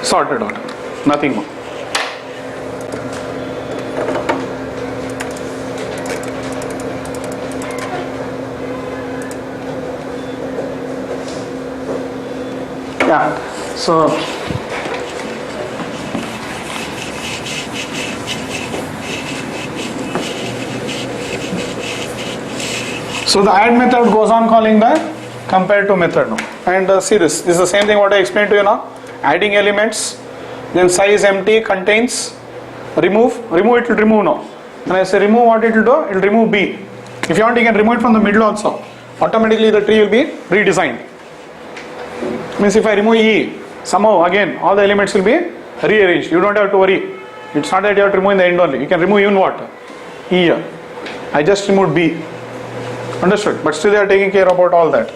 sorted order. Nothing more. Yeah, so the add method goes on calling the compare to method now. And see this is the same thing what I explained to you now. Adding elements, then size empty contains, remove it will remove now. When I say remove, what it will do? It will remove B. If you want, you can remove it from the middle also. Automatically the tree will be redesigned. Means if I remove E, somehow again all the elements will be rearranged. You don't have to worry. It's not that you have to remove in the end only. You can remove even what? E here. I just removed B. Understood? But still they are taking care about all that.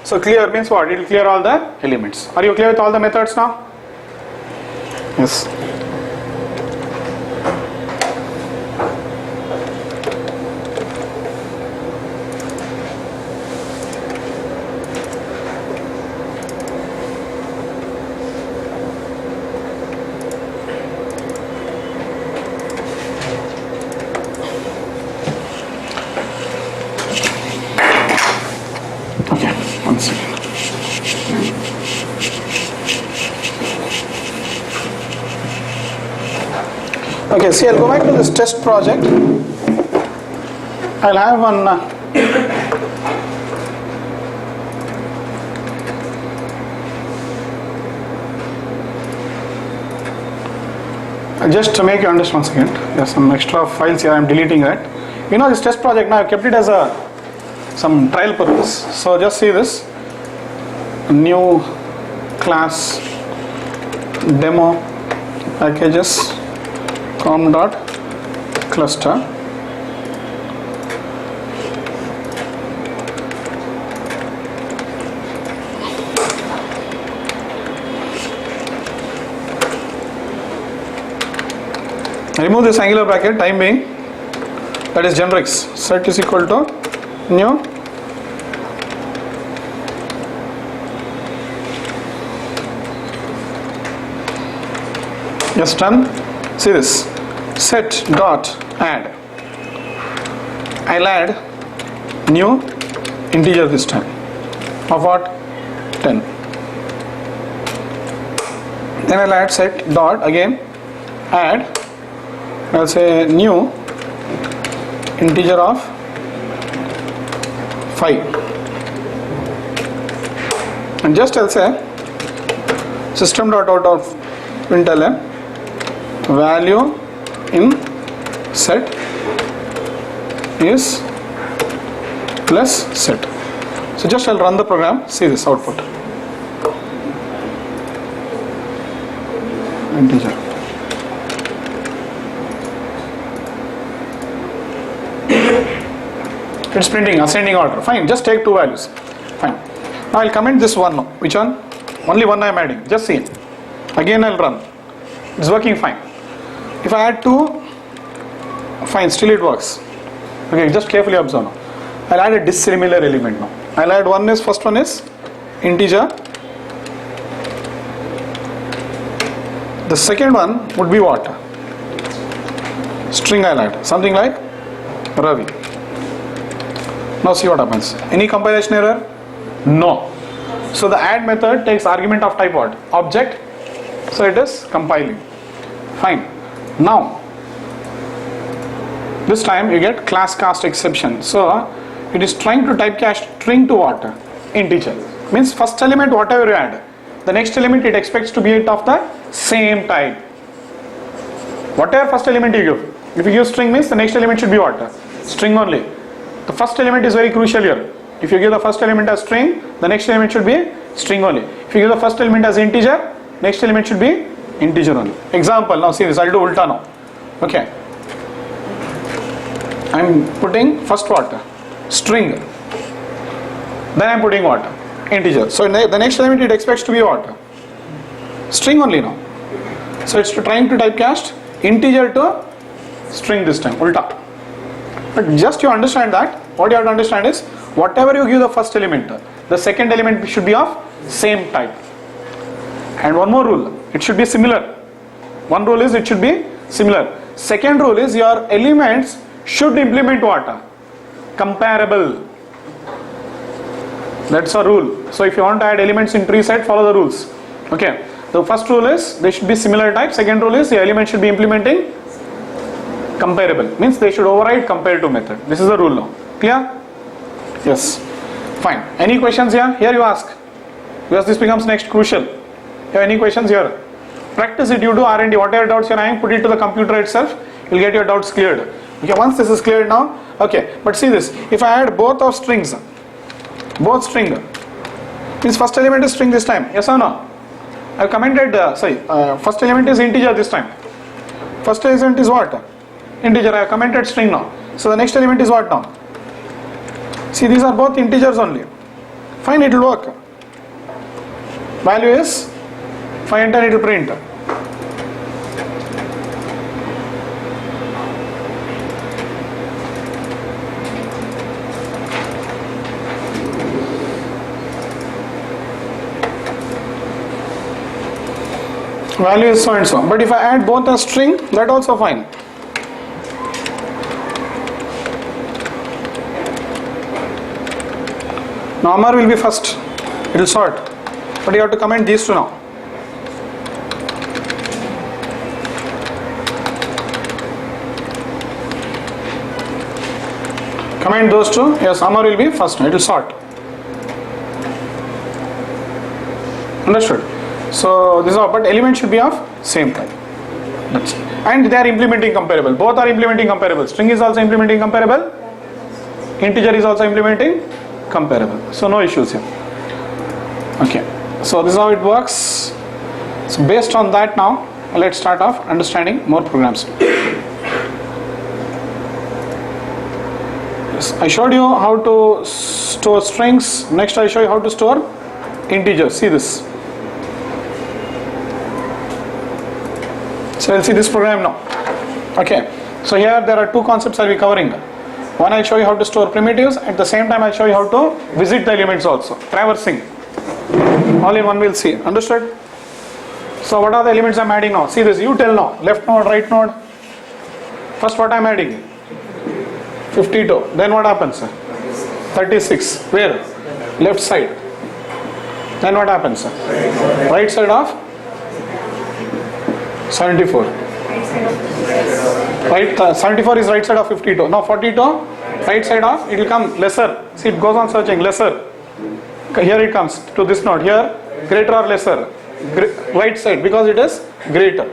So clear means what? It will clear all the elements. Are you clear with all the methods now? Yes. Okay, see, I'll go back to this test project. I'll have one just to make you understand once again. There's some extra files here, I'm deleting that. You know this test project now, I've kept it as some trial purpose. So just see this, new class demo packages com.cluster. Remove this angular bracket, time being, that is generics. Set is equal to new just done. See this, set dot add. I'll add new integer this time of what? 10. Then I'll add set dot again add, I'll say new integer of 5, and just I'll say system dot out of println value in set is plus set. So just I'll run the program, see this output. Integer. It's printing ascending order. Fine, just take two values. Fine. Now I'll comment this one now. Which one? Only one I am adding. Just see it. Again I'll run. It's working fine. If I add 2, fine, still it works. Okay, just carefully observe now. I'll add a dissimilar element now. I'll add first one is integer. The second one would be what? String I'll add. Something like Ravi. Now see what happens. Any compilation error? No. So the add method takes argument of type what? Object. So it is compiling. Fine. Now, this time you get class cast exception. So it is trying to typecast string to what? Integer. Means first element whatever you add, the next element it expects to be it of the same type. Whatever first element you give. If you give string means the next element should be what? String only. The first element is very crucial here. If you give the first element as string, the next element should be string only. If you give the first element as integer, next element should be integer only. Example, now see this, I'll do ulta now. Okay. I'm putting first what? String. Then I'm putting what? Integer. So the next element it expects to be what? String only now. So it's trying to typecast integer to string this time, ulta. But just you understand that, what you have to understand is, whatever you give the first element, the second element should be of same type. And one more rule, it should be similar. One rule is it should be similar. Second rule is your elements should implement what? Comparable. That's a rule. So if you want to add elements in TreeSet, follow the rules. Okay. The first rule is they should be similar type. Second rule is the element should be implementing comparable. Means they should override compare to method. This is the rule now. Clear? Yes. Fine. Any questions here? Here you ask. Because this becomes next crucial. You have any questions here? Practice it, you do R&D, whatever doubts you're having, put it to the computer itself, you'll get your doubts cleared. Okay, once this is cleared now, okay, but see this, if I add both of strings, both string, This first element is string this time, yes or no? I have commented, first element is integer this time. First element is what? Integer. I have commented string now. So the next element is what now? See, these are both integers only. Fine, it will work. Value is 5 and 10, it will print. Value is so and so. But if I add both a string, that also fine. Now Amar will be first. It will sort. But you have to comment these two now. Comment those two. Yes, Amar will be first. It will sort. Understood? So this is all, but element should be of same type. That's it. And they are implementing comparable. Both are implementing comparable. String is also implementing comparable. Integer is also implementing comparable. So no issues here. Okay. So this is how it works. So based on that now, let's start off understanding more programs. Yes, I showed you how to store strings. Next I show you how to store integers. See this. So we'll see this program now. Okay. So here there are two concepts I'll be covering. One, I'll show you how to store primitives. At the same time, I'll show you how to visit the elements also. Traversing. All in one we'll see. Understood? So what are the elements I'm adding now? See this. You tell now. Left node, right node. First what I'm adding? 52. Then what happens? 36. Where? Left side. Then what happens? Right side of 74. Right, 74 is right side of 52. Now 42, right side of, it will come lesser. See, it goes on searching, lesser. Here it comes to this node. Here, greater or lesser? Right side, because it is greater.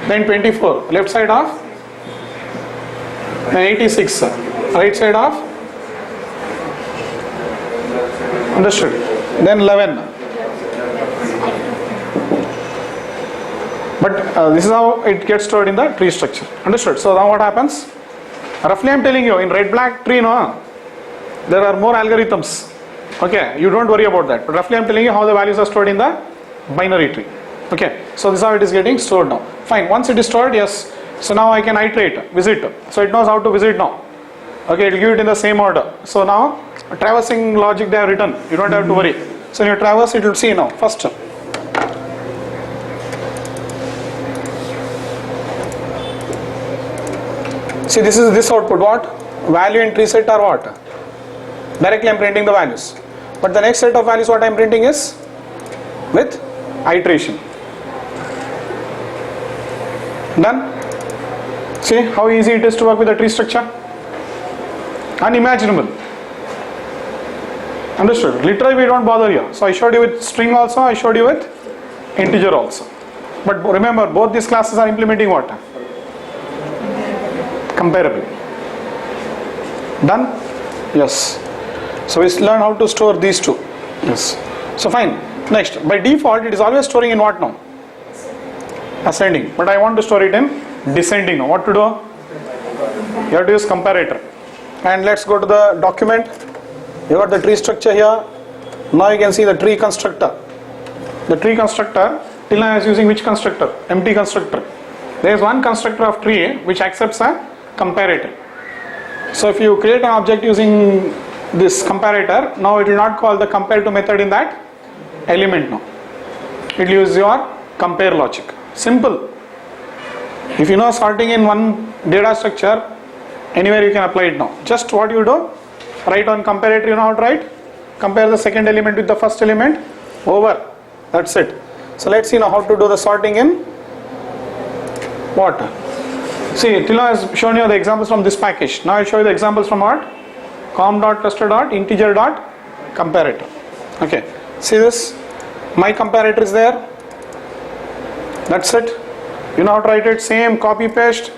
Then 24, left side of. Then 86, right side of. Understood? Then 11. But this is how it gets stored in the tree structure. Understood? So now what happens? Roughly I'm telling you, in red black tree, no, there are more algorithms. Okay, you don't worry about that. But roughly I'm telling you how the values are stored in the binary tree. Okay, so this is how it is getting stored now. Fine, once it is stored, yes. So now I can iterate, visit. So it knows how to visit now. Okay, it will give it in the same order. So now, traversing logic they have written. You don't have to worry. So when you traverse, it will see now, first. See, this is this output. What? Value in TreeSet are what? Directly I am printing the values. But the next set of values what I am printing is with iteration. Done? See how easy it is to work with the tree structure? Unimaginable. Understood? Literally we don't bother here. So I showed you with string also, I showed you with integer also. But remember, both these classes are implementing what? Comparable. Done? Yes. So we learn how to store these two. Yes. So fine. Next, by default it is always storing in what now? Ascending. But I want to store it in descending now. What to do? You have to use comparator. And let's go to the document. You got the tree structure here. Now you can see the tree constructor. The tree constructor, till now I was using which constructor? Empty constructor. There is one constructor of tree which accepts a comparator. So if you create an object using this comparator, now it will not call the compare to method in that element now. It will use your compare logic. Simple. If you know sorting in one data structure, anywhere you can apply it now. Just what you do, write on comparator, you know how to write? Compare the second element with the first element, over. That's it. So let's see now how to do the sorting in what? See, till now I have shown you the examples from this package. Now I will show you the examples from what? com.cluster.integer.comparator. Okay. See this? My comparator is there. That's it. You know how to write it? Same, copy paste.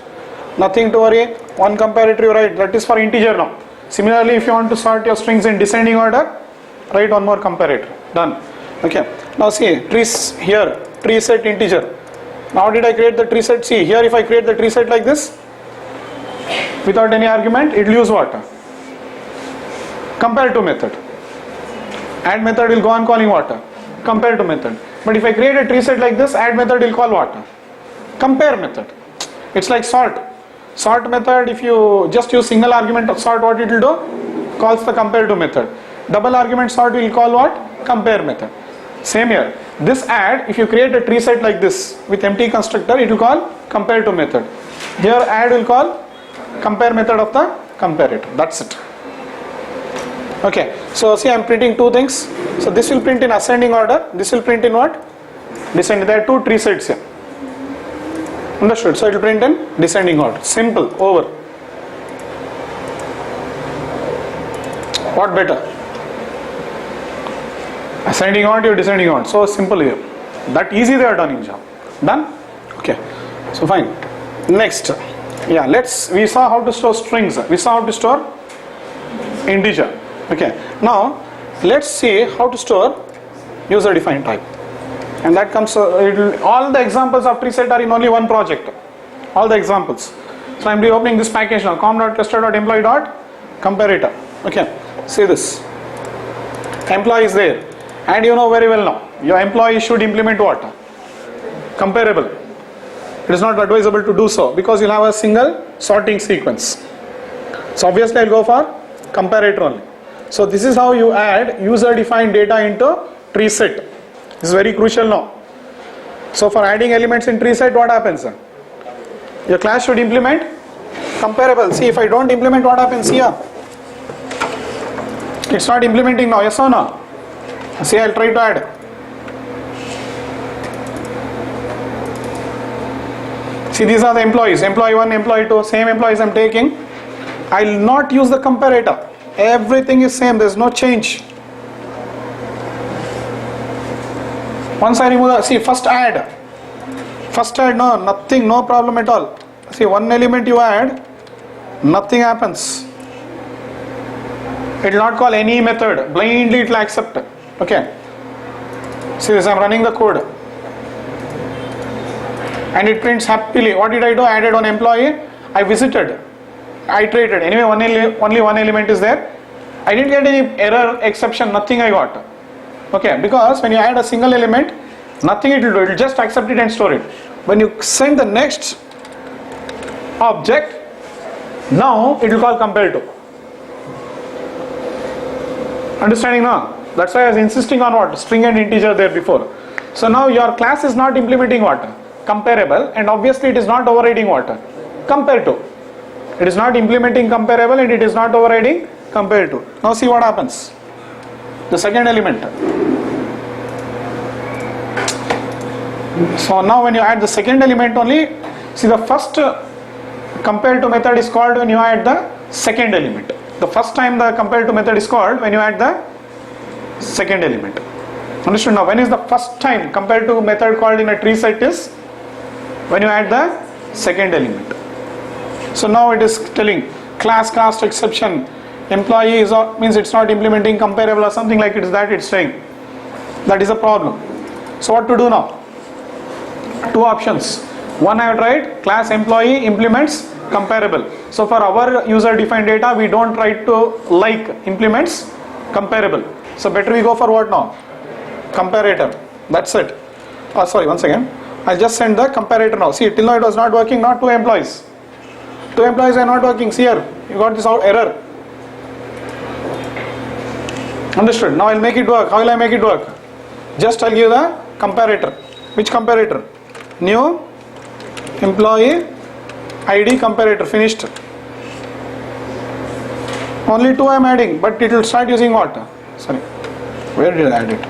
Nothing to worry. One comparator you write. That is for integer now. Similarly, if you want to sort your strings in descending order, write one more comparator. Done. Okay. Now see, tree set integer. Now did I create the tree set? See here, if I create the tree set like this without any argument, it will use what? Compare to method. Add method will go on calling what? Compare to method. But if I create a tree set like this, add method will call what? Compare method. It's like sort. Sort method, if you just use single argument of sort, what it will do? Calls the compare to method. Double argument sort will call what? Compare method. Same here. This add, if you create a tree set like this with empty constructor, it will call compare to method. Here add will call compare method of the comparator. That's it. Okay. So see, I am printing two things. So this will print in ascending order. This will print in what? Descending. There are two tree sets here. Understood? So it will print in descending order. Simple. Over. What better? Ascending order, descending order. So simple here. That easy they are done in Java. Done? Okay. So fine. Next. Yeah, we saw how to store strings. We saw how to store integer. Okay. Now let's see how to store user defined type. And that comes, all the examples of TreeSet are in only one project. All the examples. So I am reopening this package now. com.cluster.employee.comparator. Okay. See this. Employee is there. And you know very well now, your employee should implement what? Comparable. It is not advisable to do so because you'll have a single sorting sequence. So obviously I'll go for comparator only. So this is how you add user defined data into TreeSet. This is very crucial now. So for adding elements in TreeSet, what happens? Your class should implement comparable. See, if I don't implement, what happens here? It's not implementing now, yes or no? See, I'll try to add. See, these are the employees. Employee 1, employee 2, same employees I'm taking. I'll not use the comparator. Everything is same, there's no change. Once I remove the, see, first add, no, nothing, no problem at all. See, one element you add, nothing happens. It will not call any method, blindly it will accept. Okay. See this, I am running the code. And it prints happily. What did I do? I added one employee, I visited, I iterated. Anyway, only one element is there. I didn't get any error, exception, nothing I got. Okay, because when you add a single element, nothing it will do, it will just accept it and store it. When you send the next object, now it will call compare to. Understanding now? That's why I was insisting on what? String and integer there before. So now your class is not implementing what? Comparable, and obviously it is not overriding what? Compare to. It is not implementing comparable and it is not overriding compare to. Now see what happens. The second element. So now when you add the second element only, see the first compare to method is called when you add the second element. The first time the compare to method is called when you add the second element. Understood? Now when is the first time compare to method called in a tree set is when you add the second element. So now it is telling class cast exception employee is means it's not implementing comparable or something like it is that it's saying. That is a problem. So what to do now? Two options. One I have tried, class employee implements comparable. So for our user defined data we don't try to like implements comparable. So better we go for what now? Comparator. That's it. Oh sorry, once again. I'll just send the comparator now. See, till now it was not working, not two employees. Two employees are not working. See here, you got this out error. Understood? Now I'll make it work. How will I make it work? Just I'll give the comparator. Which comparator? New employee ID comparator. Finished. Only two I am adding, but it will start using what? Sorry, where did I add it?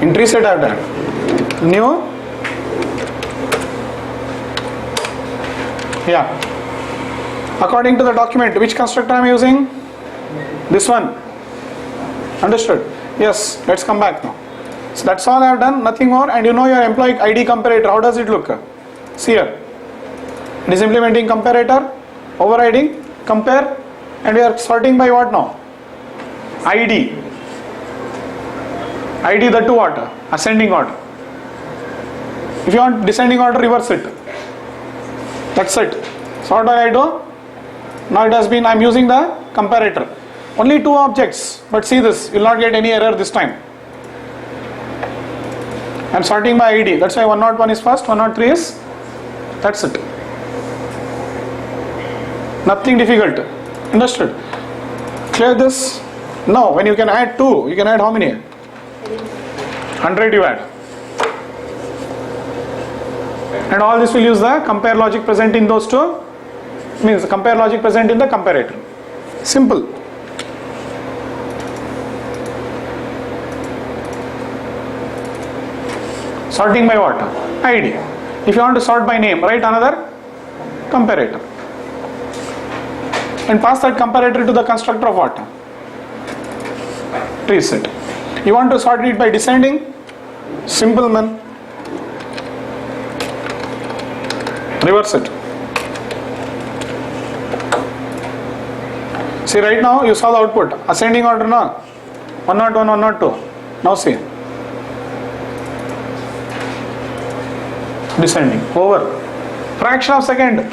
In TreeSet I have done. New. Yeah. According to the document, which constructor I am using? This one. Understood? Yes. Let's come back now. So that's all I have done, nothing more. And you know your employee ID comparator, how does it look? See here. It is implementing comparator, overriding, compare, And we are sorting by what now? ID. ID, the two order, ascending order. If you want descending order, reverse it. That's it. So what do I do? Now it has been, I am using the comparator. Only two objects, but see this, you will not get any error this time. I am sorting by ID. That's why 101 is first, 103 is, that's it. Nothing difficult. Understood? Clear this? Now, when you can add 2, you can add how many? 100 you add. And all this will use the compare logic present in those two, means the compare logic present in the comparator. Simple. Sorting by what? ID. If you want to sort by name, write another comparator. And pass that comparator to the constructor of what? TreeSet. You want to sort it by descending? Simple man. Reverse it. See, right now you saw the output. Ascending order now. 101, 102. Now see. Descending. Over. Fraction of second.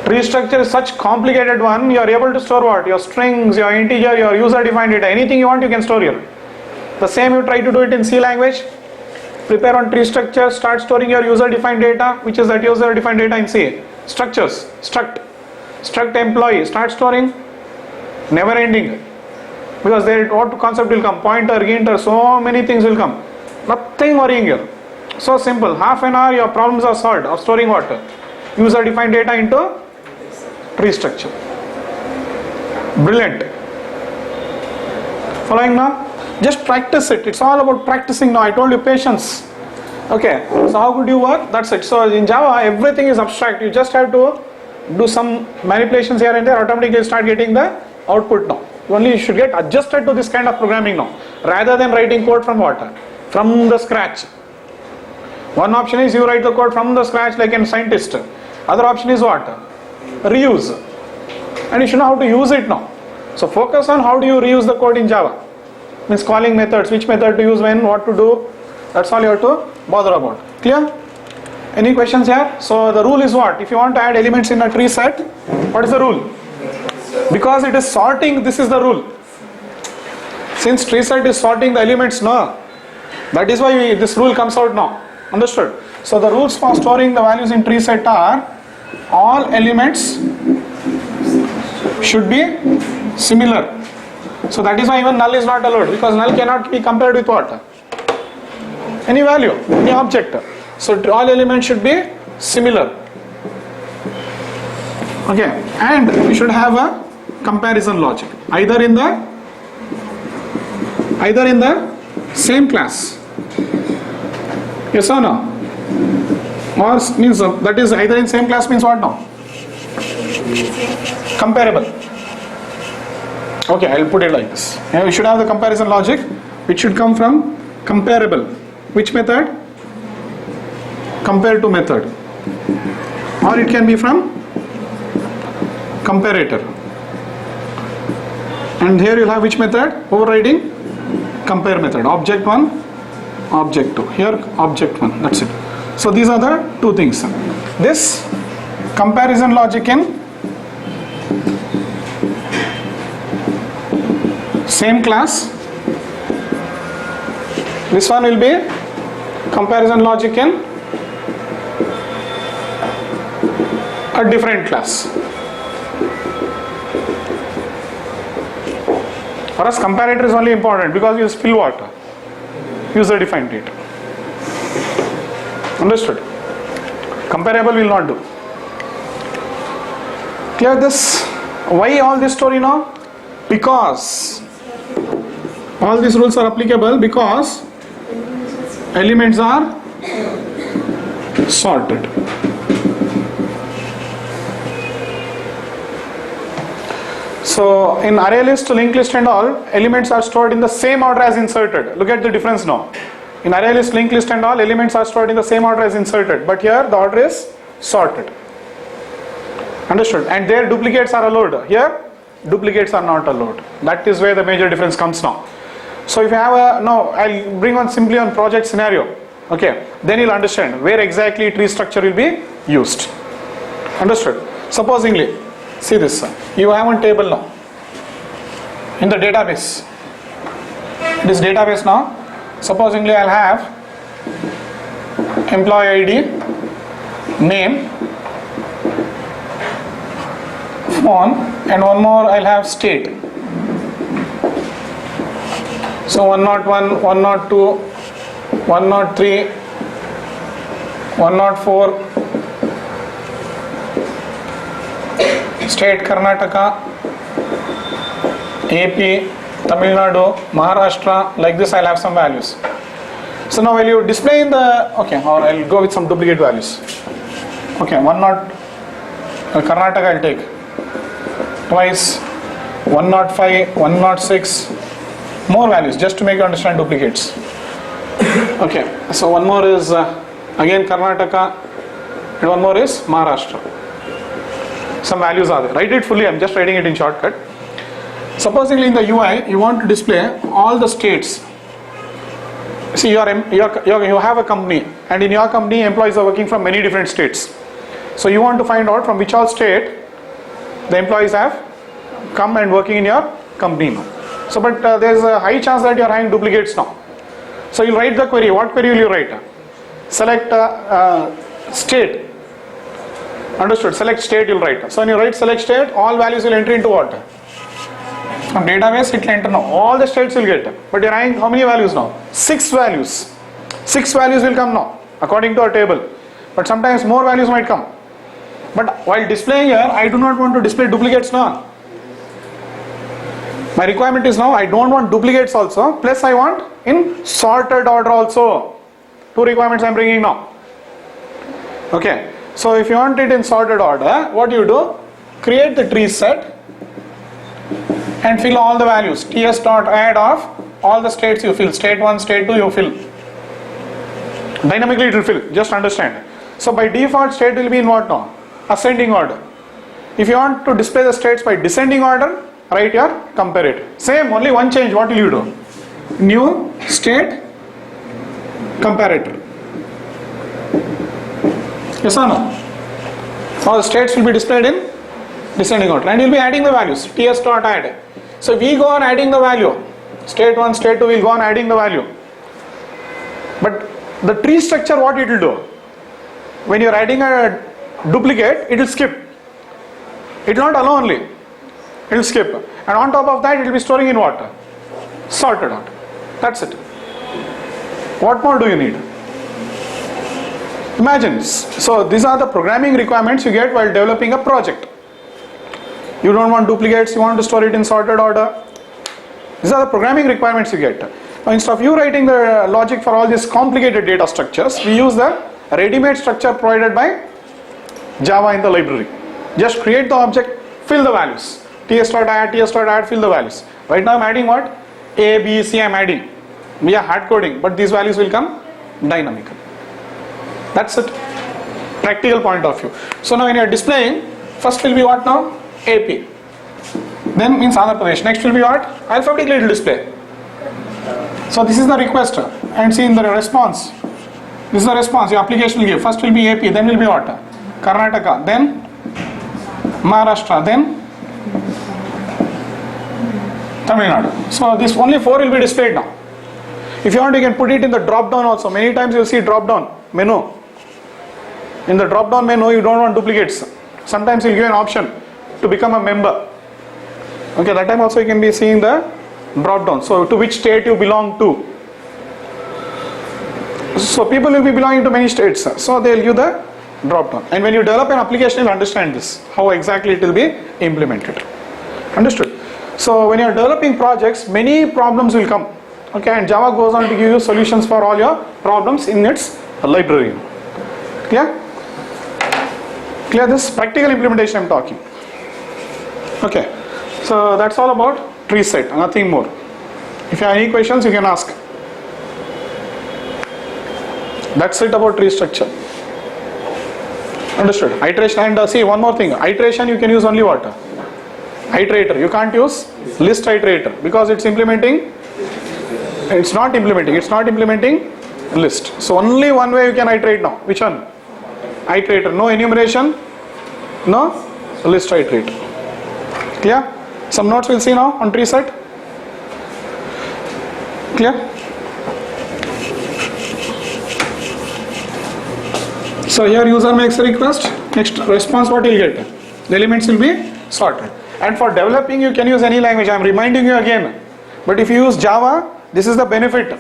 Tree structure is such complicated one, you are able to store what? Your strings, your integer, your user defined data, anything you want you can store here. The same you try to do it in C language. Prepare on tree structure, start storing your user defined data, which is that user defined data in C. Structures, struct employee, start storing, never ending. Because there what concept will come, pointer, ginter, so many things will come. Nothing worrying here. So simple, half an hour your problems are solved of storing what? User defined data into tree structure. Brilliant. Following now? Just practice it. It's all about practicing now. I told you patience. Okay. So how could you work? That's it. So in Java, everything is abstract. You just have to do some manipulations here and there. Automatically you start getting the output now. You should get adjusted to this kind of programming now. Rather than writing code from what? From the scratch. One option is you write the code from the scratch like a scientist. Other option is what? Reuse. And you should know how to use it now. So focus on how do you reuse the code in Java. Means calling methods, which method to use when, what to do. That's all you have to bother about. Clear? Any questions here? So the rule is what? If you want to add elements in a tree set, what is the rule? Because it is sorting, this is the rule. Since tree set is sorting the elements now, that is why this rule comes out now. Understood? So the rules for storing the values in tree set are all elements should be similar. So that is why even null is not allowed, because null cannot be compared with what? Any value, any object. So all elements should be similar. Okay, and we should have a comparison logic either in the same class. Yes or no? Or means that is either in same class means what now? Comparable. Okay, I'll put it like this. We should have the comparison logic which should come from comparable. Which method? Compare to method. Or it can be from comparator. And here you'll have which method? Overriding compare method. Object 1, object 2. Here object 1. That's it. So these are the two things. This comparison logic in same class. This one will be comparison logic in a different class. For us, comparator is only important because you fill what? User defined data. Understood? Comparable will not do. Clear this? Why all this story now? Because all these rules are applicable because elements are sorted. So in array list, linked list and all, elements are stored in the same order as inserted. Look at the difference now. In array list, linked list and all, elements are stored in the same order as inserted. But here the order is sorted. Understood? And their duplicates are allowed. Here duplicates are not allowed. That is where the major difference comes now. So if you have a, now I'll bring on simply on project scenario, okay, then you'll understand where exactly tree structure will be used. Understood? Supposingly, see this, you have one table now in the database. This database now, supposingly I'll have employee ID, name, phone, and one more I'll have state. So 101, 102, 103, 104, state Karnataka, AP, Tamil Nadu, Maharashtra, like this I'll have some values. So now when you display in the, okay, or I'll go with some duplicate values. Okay, Karnataka I'll take twice, 105, 106, more values just to make you understand duplicates. Okay, so one more is again Karnataka and one more is Maharashtra. Some values are there. Write it fully, I'm just writing it in shortcut. Supposedly in the UI you want to display all the states. See, you have a company, and in your company employees are working from many different states. So you want to find out from which all state the employees have come and working in your company now. So but there is a high chance that you are having duplicates now. So you write the query. What query will you write? Select state. Understood? Select state you'll write. So when you write select state, all values will enter into what? From database it will enter now. All the states will get. But you are having how many values now? 6 values. 6 values will come now according to our table. But sometimes more values might come. But while displaying here, I do not want to display duplicates now. My requirement is now I don't want duplicates also, plus I want in sorted order also. 2 requirements I am bringing now. Okay, so if you want it in sorted order, what you do? Create the tree set and fill all the values. ts.add of all the states you fill. State 1, state 2 you fill. Dynamically it will fill, just understand. So by default state will be in what now? Ascending order. If you want to display the states by descending order, write your comparator. Same, only one change. What will you do? New state comparator. Yes or no? All the states will be displayed in descending order, and you will be adding the values. ts.add. So we go on adding the value. State 1, state 2 will go on adding the value. But the tree structure, what it will do? When you are adding a duplicate, it will skip. It will not allow only. It will skip. And on top of that, it will be storing in what? Sorted order. That's it. What more do you need? Imagine. So these are the programming requirements you get while developing a project. You don't want duplicates, you want to store it in sorted order. These are the programming requirements you get. Now instead of you writing the logic for all these complicated data structures, we use the ready-made structure provided by Java in the library. Just create the object, fill the values. ts.add, fill the values. Right now I'm adding what? A, B, C I'm adding. We are hard coding, but these values will come dynamically. That's it. Practical point of view. So now when you are displaying, first will be what now? AP. Then means Andhra Pradesh. Next will be what? Alphabetically it will display. So this is the request, and see in the response. This is the response your application will give. First will be AP, then will be what? Karnataka, then Maharashtra, then Tamil Nadu. So this only 4 will be displayed now. If you want, you can put it in the drop down also. Many times you will see drop down menu. In the drop down menu you don't want duplicates. Sometimes you will give an option to become a member. Okay, that time also you can be seeing the drop down. So to which state you belong to. So people will be belonging to many states. So they will give the drop down. And when you develop an application, you will understand this. How exactly it will be implemented. Understood? So when you are developing projects, many problems will come. Okay, and Java goes on to give you solutions for all your problems in its library. Clear? Clear this? Practical implementation I am talking. Okay, so that's all about TreeSet, nothing more. If you have any questions, you can ask. That's it about tree structure. Understood? Iteration, and see one more thing. Iteration you can use only what? iterator. You can't use list iterator because it's not implementing list. So only one way you can iterate now. Which one? Iterator. No enumeration, no list iterator. Clear? Some notes we'll see now on TreeSet. Clear? So here user makes a request, next response what he'll get? The elements will be sorted. And for developing you can use any language, I am reminding you again. But if you use Java, this is the benefit.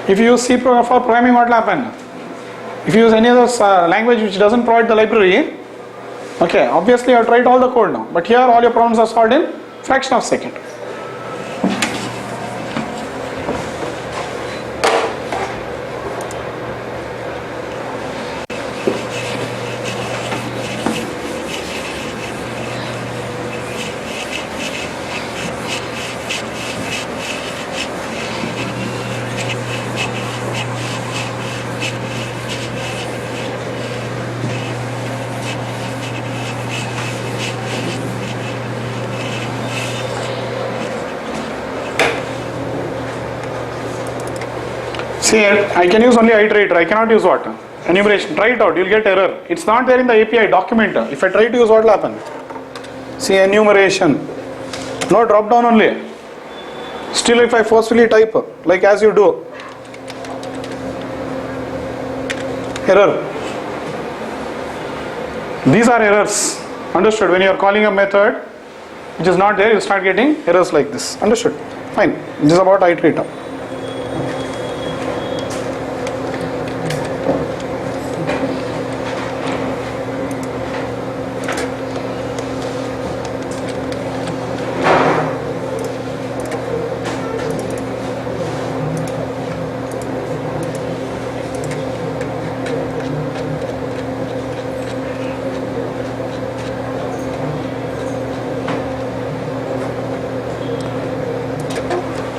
If you use C for programming, what will happen? If you use any other language which doesn't provide the library, okay, obviously you have to write all the code now. But here all your problems are solved in fraction of a second. See, I can use only iterator, I cannot use what? Enumeration. Try it out, you'll get error. It's not there in the API document. If I try to use, what will happen? See, enumeration. No drop down only. Still if I forcefully type, like as you do, error. These are errors. Understood? When you are calling a method which is not there, you start getting errors like this. Understood? Fine. This is about iterator.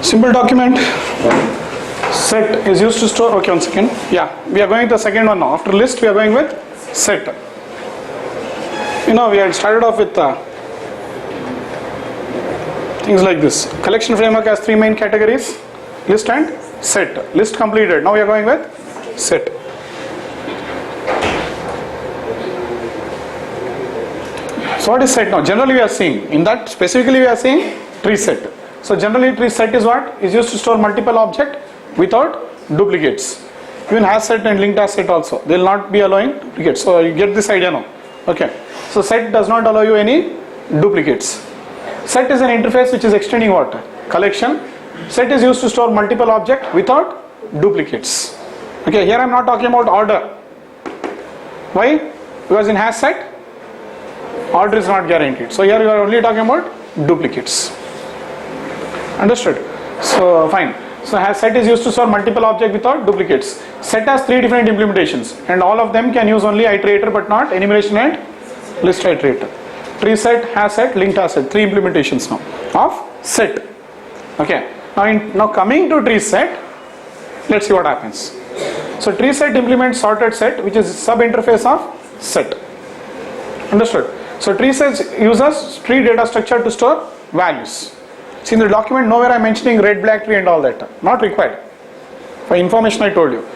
Simple document. Set is used to store. Okay, 1 second. Yeah, we are going to the second one now. After list, we are going with set. You know, we had started off with things like this. Collection framework has 3 main categories: list and set. List completed. Now we are going with set. So what is set now? Generally we are seeing, in that specifically we are seeing TreeSet. So generally TreeSet is what? Is used to store multiple objects without duplicates. Even has set and linked has set also. They will not be allowing duplicates. So you get this idea now. Okay. So set does not allow you any duplicates. Set is an interface which is extending what? Collection. Set is used to store multiple objects without duplicates. Okay, here I am not talking about order. Why? Because in has set, order is not guaranteed. So here you are only talking about duplicates. Understood? So fine. So has set is used to store multiple objects without duplicates. Set has 3 different implementations and all of them can use only iterator but not enumeration and list iterator. TreeSet, has set, linked has set. 3 implementations now of set. Okay. Now coming to TreeSet, let's see what happens. So TreeSet implements sorted set, which is sub interface of set. Understood? So TreeSet uses tree data structure to store values. See in the document nowhere I am mentioning red, black tree and all that. Not required. For information I told you.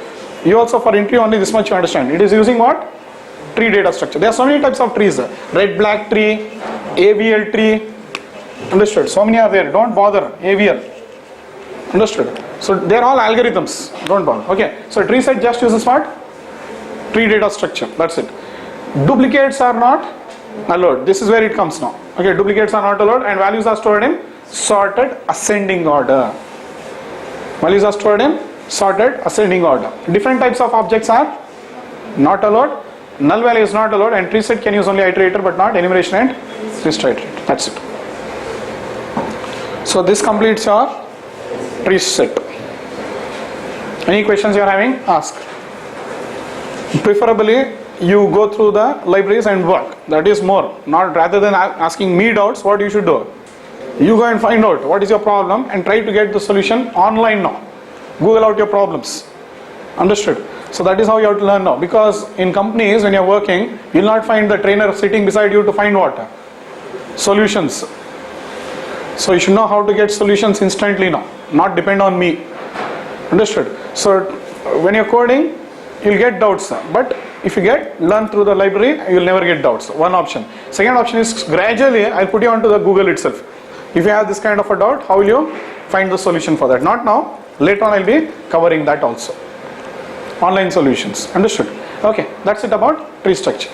You also for interview only this much you understand. It is using what? Tree data structure. There are so many types of trees. Red, black tree, AVL tree. Understood? So many are there. Don't bother. AVL. Understood? So they are all algorithms. Don't bother. Okay. So TreeSet just uses what? Tree data structure. That's it. Duplicates are not allowed. This is where it comes now. Okay. Duplicates are not allowed and values are stored in sorted ascending order. Values are stored in sorted ascending order. Different types of objects are not allowed. Null value is not allowed and TreeSet can use only iterator but not enumeration and list iterator. That's it. So this completes your TreeSet. Any questions you are having? Ask. Preferably you go through the libraries and work. That is more. Not rather than asking me doubts, what you should do. You go and find out what is your problem and try to get the solution online now. Google out your problems. Understood? So that is how you have to learn now. Because in companies when you are working, you will not find the trainer sitting beside you to find what? solutions. So you should know how to get solutions instantly now, not depend on me. Understood? So when you're coding, you'll get doubts, but if you learn through the library, you'll never get doubts. One option. Second option is gradually I'll put you onto the Google itself. If you have this kind of a doubt, how will you find the solution for that? Not now, later on I'll be covering that also. Online solutions. Understood? Okay, that's it about tree structure.